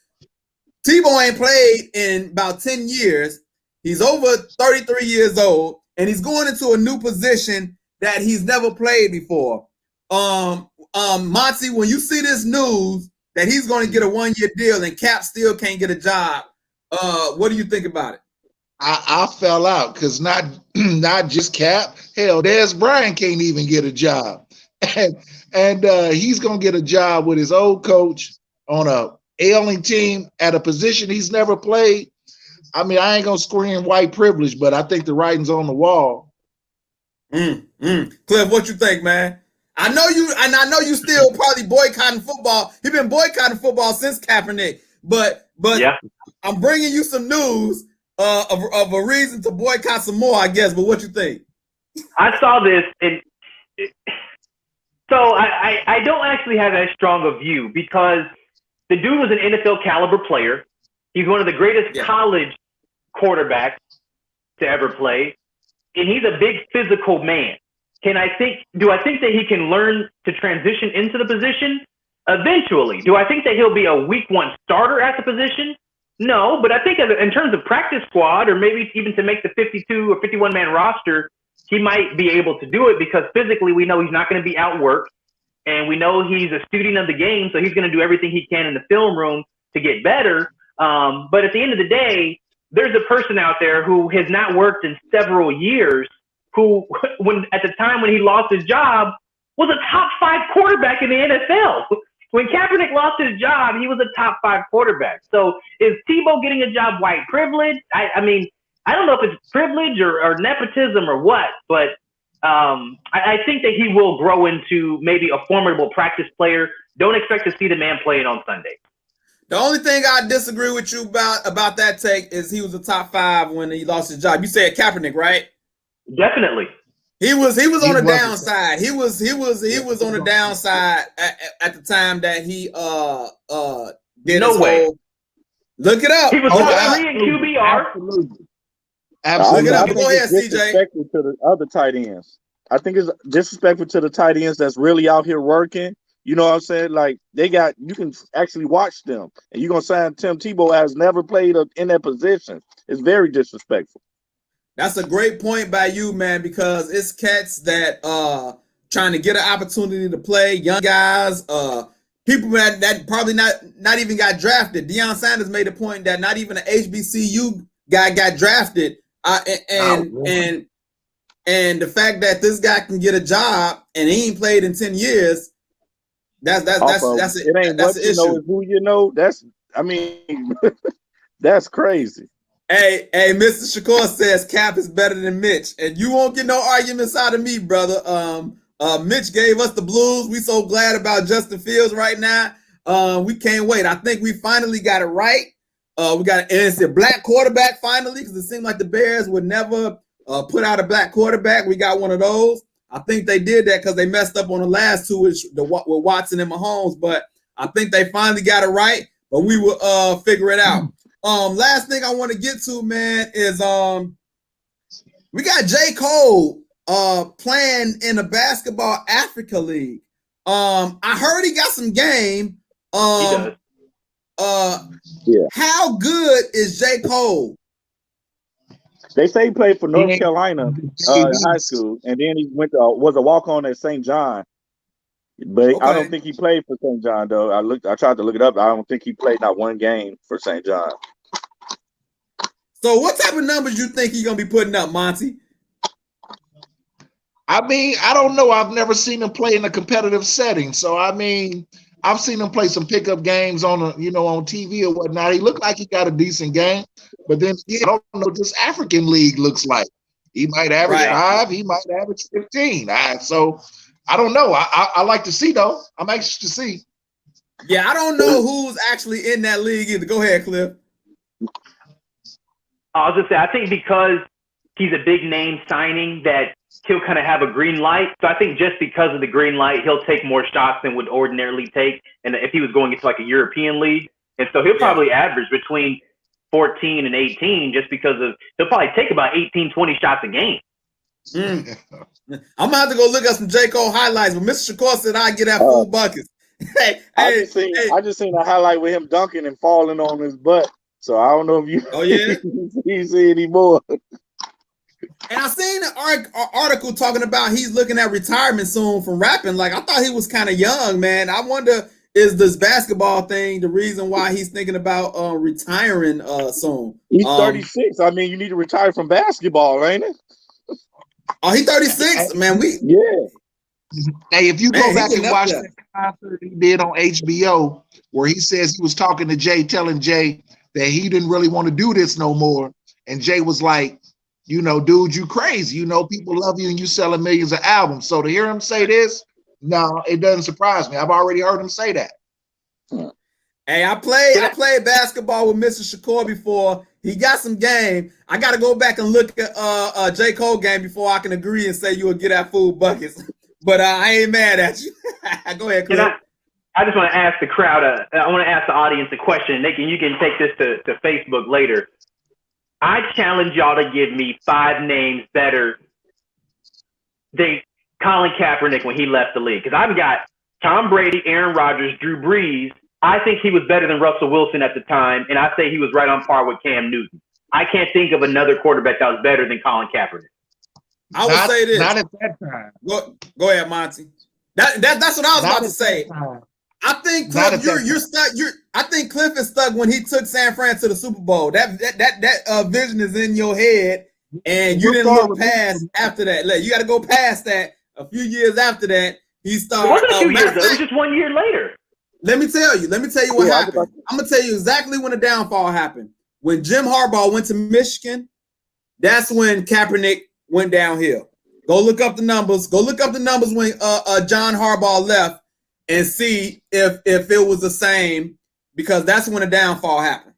Tebow ain't played in about 10 years. He's over 33 years old, and he's going into a new position that he's never played before. Monty, when you see this news that he's going to get a 1-year deal and Cap still can't get a job, what do you think about it? I fell out because not just Cap. Hell, Dez Bryant can't even get a job, and he's gonna get a job with his old coach on a ailing team at a position he's never played. I mean, I ain't gonna scream white privilege, but I think the writing's on the wall. Cliff, what you think, man? I know you still probably boycotting football. You've been boycotting football since Kaepernick, but yeah. I'm bringing you some news of a reason to boycott some more, I guess. But what you think? I saw this, and so I don't actually have as strong a view, because the dude was an NFL caliber player. He's one of the greatest college quarterbacks to ever play, and he's a big physical man. Do I think that he can learn to transition into the position? Eventually. Do I think that he'll be a week 1 starter at the position? No, but I think in terms of practice squad, or maybe even to make the 52 or 51-man roster, he might be able to do it, because physically we know he's not going to be outworked, and we know he's a student of the game, so he's going to do everything he can in the film room to get better. But at the end of the day, there's a person out there who has not worked in several years, who, at the time when he lost his job, was a top 5 quarterback in the NFL. When Kaepernick lost his job, he was a top 5 quarterback. So is Tebow getting a job white privilege? I mean, I don't know if it's privilege or nepotism or what, but I think that he will grow into maybe a formidable practice player. Don't expect to see the man playing on Sunday. The only thing I disagree with you about that take is he was a top 5 when he lost his job. You said Kaepernick, right? Definitely. He was on the downside. He was on the downside at the time that he did no way. Look it up. He was top 3 in QBR. Absolutely. Look it up. Go ahead, CJ. Disrespectful to the other tight ends. I think it's disrespectful to the tight ends that's really out here working. You know what I'm saying? Like, you can actually watch them, and you're gonna sign Tim Tebow has never played in that position. It's very disrespectful. That's a great point by you, man, because it's cats that trying to get an opportunity to play, young guys, people that probably not even got drafted. Deion Sanders made a point that not even an HBCU guy got drafted, and the fact that this guy can get a job and he ain't played in 10 years, that's it ain't that's what you know, it's who you know. That's crazy. Hey, Mr. Shakur says Cap is better than Mitch, and you won't get no arguments out of me, brother. Mitch gave us the blues. We so glad about Justin Fields right now. We can't wait. I think we finally got it right. And it's a black quarterback finally, because it seemed like the Bears would never put out a black quarterback. We got one of those. I think they did that because they messed up on the last 2 with Watson and Mahomes, but I think they finally got it right. But we will figure it out. Last thing I want to get to, man, is We got J. Cole playing in the Basketball Africa League. I heard he got some game. He does. Yeah. How good is J. Cole? They say he played for North Yeah. Carolina in high school, and then he was a walk-on at St. John. But I don't think he played for St. John though. I tried to look it up. I don't think he played not one game for St. John. So what type of numbers you think he's gonna be putting up, Monty? I mean, I don't know. I've never seen him play in a competitive setting. So I mean, I've seen him play some pickup games on on TV or whatnot. He looked like he got a decent game, but then I don't know what this African league looks like. He might average 5, he might average 15. So I don't know. I like to see though. I'm anxious to see. Yeah, I don't know who's actually in that league either. Go ahead, Cliff. I was gonna say, I think because he's a big name signing that he'll kind of have a green light. So I think just because of the green light, he'll take more shots than would ordinarily take. And if he was going into like a European league, and so he'll probably average between 14 and 18 just because he'll probably take about 18, 20 shots a game. I'm gonna have to go look at some J. Cole highlights, but Mr. Shakur said I get that full buckets. I just seen a highlight with him dunking and falling on his butt. So I don't know if you you see any more. And I seen an article talking about he's looking at retirement soon from rapping. Like, I thought he was kind of young, man. I wonder, is this basketball thing the reason why he's thinking about retiring soon? He's 36. I mean, you need to retire from basketball, ain't it? Oh, he's 36? Man, Hey, if you go back and watch that concert he did on HBO, where he says he was talking to Jay, telling Jay that he didn't really want to do this no more. And Jay was like, dude, you crazy. People love you and you selling millions of albums. So to hear him say this, no, it doesn't surprise me. I've already heard him say that. Hey, I played basketball with Mr. Shakur before. He got some game. I got to go back and look at J. Cole game before I can agree and say you will get that full buckets. But I ain't mad at you. Go ahead, Cliff. I just want to ask the crowd, I want to ask the audience a question. You can take this to Facebook later. I challenge y'all to give me 5 names better than Colin Kaepernick when he left the league. Because I've got Tom Brady, Aaron Rodgers, Drew Brees. I think he was better than Russell Wilson at the time, and I say he was right on par with Cam Newton. I can't think of another quarterback that was better than Colin Kaepernick. I would say this. Not at that time. Go ahead, Monty. That's what I was about to say. I think Cliff, you're stuck. I think Cliff is stuck when he took San Fran to the Super Bowl. That vision is in your head, and you didn't look past after that. You got to go past that. A few years after that, he started. It wasn't a few years. It was just 1 year later. Let me tell you what happened. I'm gonna tell you exactly when the downfall happened. When Jim Harbaugh went to Michigan, that's when Kaepernick went downhill. Go look up the numbers. Go look up the numbers when John Harbaugh left. And see if it was the same, because that's when the downfall happened.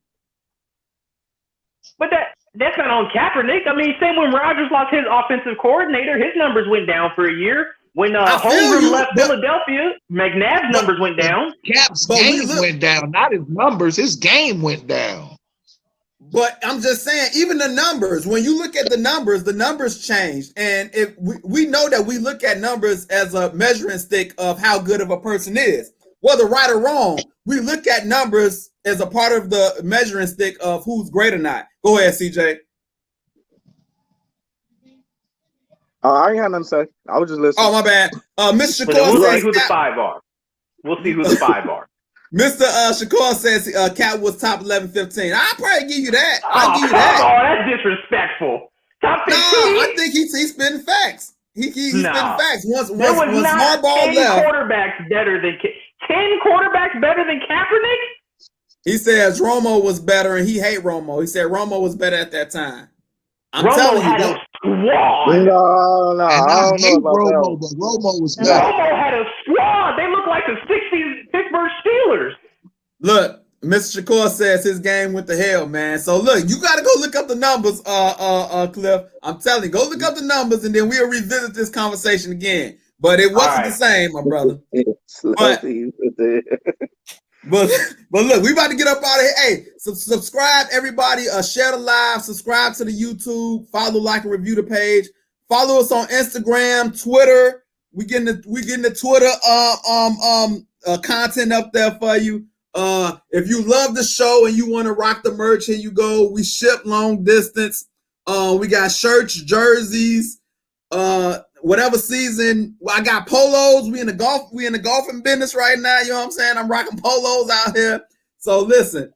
But that's not on Kaepernick. I mean, same when Rodgers lost his offensive coordinator, his numbers went down for a year. When Holmgren left Philadelphia, McNabb's numbers went down. Cap's game went down, not his numbers. His game went down. But I'm just saying, even the numbers, when you look at the numbers changed. And if we know that we look at numbers as a measuring stick of how good of a person is, whether right or wrong, we look at numbers as a part of the measuring stick of who's great or not. Go ahead, CJ. I ain't had nothing to say. I was just listening. Oh, my bad. Mr. Shakur We'll says see who the 5 are. We'll see who the 5 are. Mr. Shakur says Cat was top 11, 15. I'll probably give you that. I'll give you that. Oh, that's disrespectful. Top 15? No, I think he's spitting facts. He's spitting facts. Once Harbaugh left, 10 quarterbacks better than 10 quarterbacks better than Kaepernick? He says Romo was better, and he hate Romo. He said Romo was better at that time. I'm Romo telling had you, a squad. No, I don't know about Romo, but Romo was better. Romo had a squad. They look like the 60s Pittsburgh Steelers. Look, Mr. Shakur says his game went to hell, man. So look, you got to go look up the numbers, Cliff. I'm telling you, go look up the numbers, and then we'll revisit this conversation again. But it wasn't the same, my brother. But look, we about to get up out of here. Hey, subscribe, everybody. Share the live. Subscribe to the YouTube. Follow, like, and review the page. Follow us on Instagram, Twitter. We getting the Twitter content up there for you. If you love the show and you want to rock the merch, here you go. We ship long distance. We got shirts, jerseys, whatever season. I got polos. We in the golfing business right now. You know what I'm saying? I'm rocking polos out here. So listen,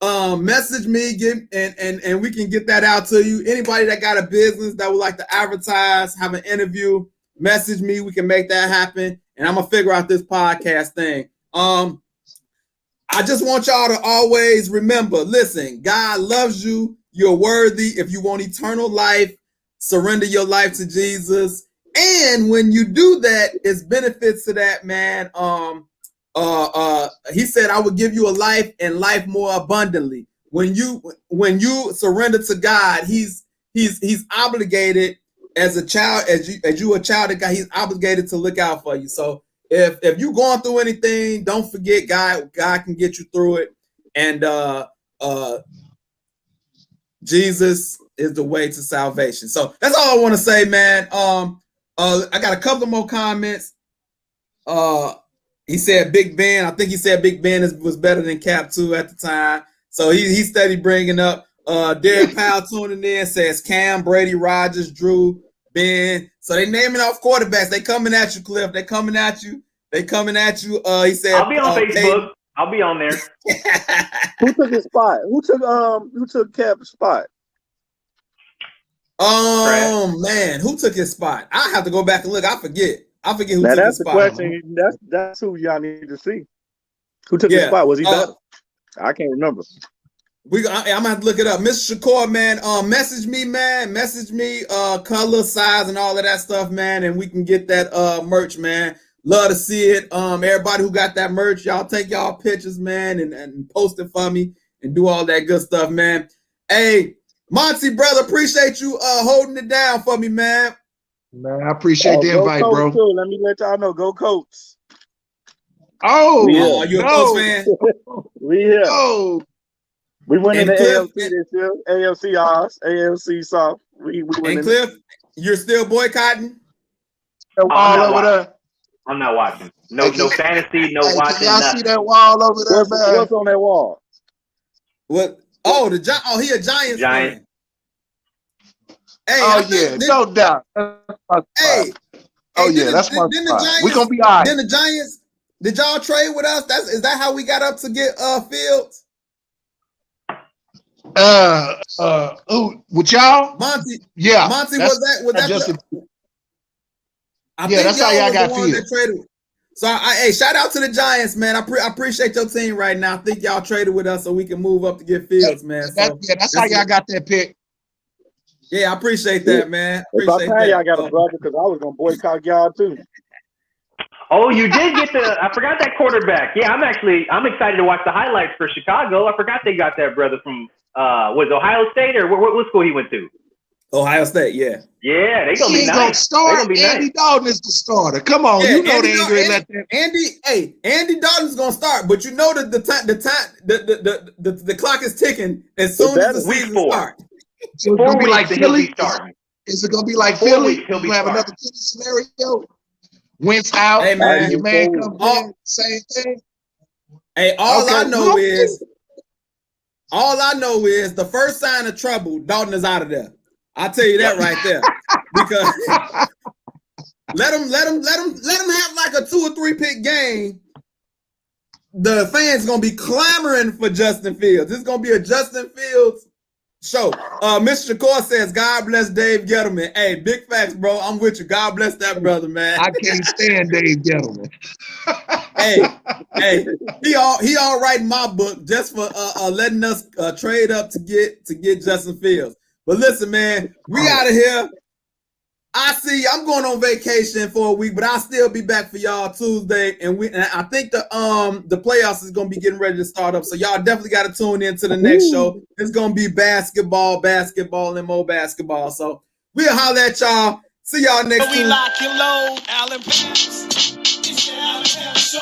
message me, and we can get that out to you. Anybody that got a business that would like to advertise, have an interview, message me. We can make that happen. And I'm gonna figure out this podcast thing. I just want y'all to always remember, listen, God loves you. You're worthy. If you want eternal life, surrender your life to Jesus. And when you do that, it's benefits to that, man. He said, I will give you a life and life more abundantly. When you surrender to God, he's obligated as a child, as you a child of God, he's obligated to look out for you. So if you're going through anything, don't forget God can get you through it. And Jesus is the way to salvation. So that's all I want to say, man. I got a couple more comments. He said Big Ben. I think he said Big Ben was better than Cap 2 at the time. So he steady bringing up. Derek Powell tuning in says Cam, Brady, Rodgers, Drew, Ben. So they naming off quarterbacks. They coming at you, Cliff. They coming at you. He said I'll be on Facebook. I'll be on there. Who took his spot? Who took Cap's spot? Man, who took his spot? I have to go back and look. I forget who took his spot. That's the question. That's who y'all need to see. Who took his spot? Was he better? I can't remember. I'm gonna have to look it up. Mr. Shakur, man, message me, man. Message me, color, size, and all of that stuff, man, and we can get that merch, man. Love to see it. Everybody who got that merch, y'all take y'all pictures, man, and post it for me and do all that good stuff, man. Hey, Monty, brother, appreciate you holding it down for me, man. Man, I appreciate the invite, bro. Too. Let me let y'all know. Go Colts. Oh, you a Colts fan? We here. Oh. We winning the AFC this year. AFC ours. AFC South. We winning. And Cliff, you're still boycotting? I'm not watching. No fantasy, no watching. Y'all see that wall over there, man? What's on that wall? What? Oh, he a Giants fan. Hey, no doubt. Hey, that's my spot. We're gonna be all right. Then the Giants, did y'all trade with us? Is that how we got up to get Fields? With y'all? Monty. Yeah. Monty, was that that's how y'all got Fields. So, hey, shout out to the Giants, man. I appreciate your team right now. I think y'all traded with us so we can move up to get Fields, man. That's how y'all got that pick. Yeah, I appreciate that, man. If I pay, y'all got a brother because I was gonna boycott y'all too. Oh, you did get I forgot that quarterback. Yeah, I'm excited to watch the highlights for Chicago. I forgot they got that brother from was Ohio State or what school he went to? Ohio State, yeah. Yeah, they gonna be nice. Gonna start. Andy Dalton is the starter. Come on, you know they ain't gonna let that. Andy Dalton's gonna start, but you know that the clock is ticking as soon as the season starts. So it's gonna be like Philly. Is it gonna be like Philly? He'll have another scenario. Wentz out. Hey man, your man comes in. Same thing. Hey, all I know is the first sign of trouble, Dalton is out of there. I'll tell you that right there. Because let him have like a 2 or 3 pick game. The fans gonna be clamoring for Justin Fields. It's gonna be a Justin Fields show. Mr. Shakur says, God bless Dave Gettleman. Hey, big facts, bro. I'm with you. God bless that brother, man. I can't stand Dave Gettleman. hey, he all right in my book just for letting us trade up to get Justin Fields. But listen, man, we out of here. I see. I'm going on vacation for a week, but I'll still be back for y'all Tuesday. And I think the playoffs is gonna be getting ready to start up. So y'all definitely got to tune in to the next show. It's gonna be basketball, and more basketball. So we'll holler at y'all. See y'all next week. We lock and load, Allen Pants. It's the Allen Pants Show.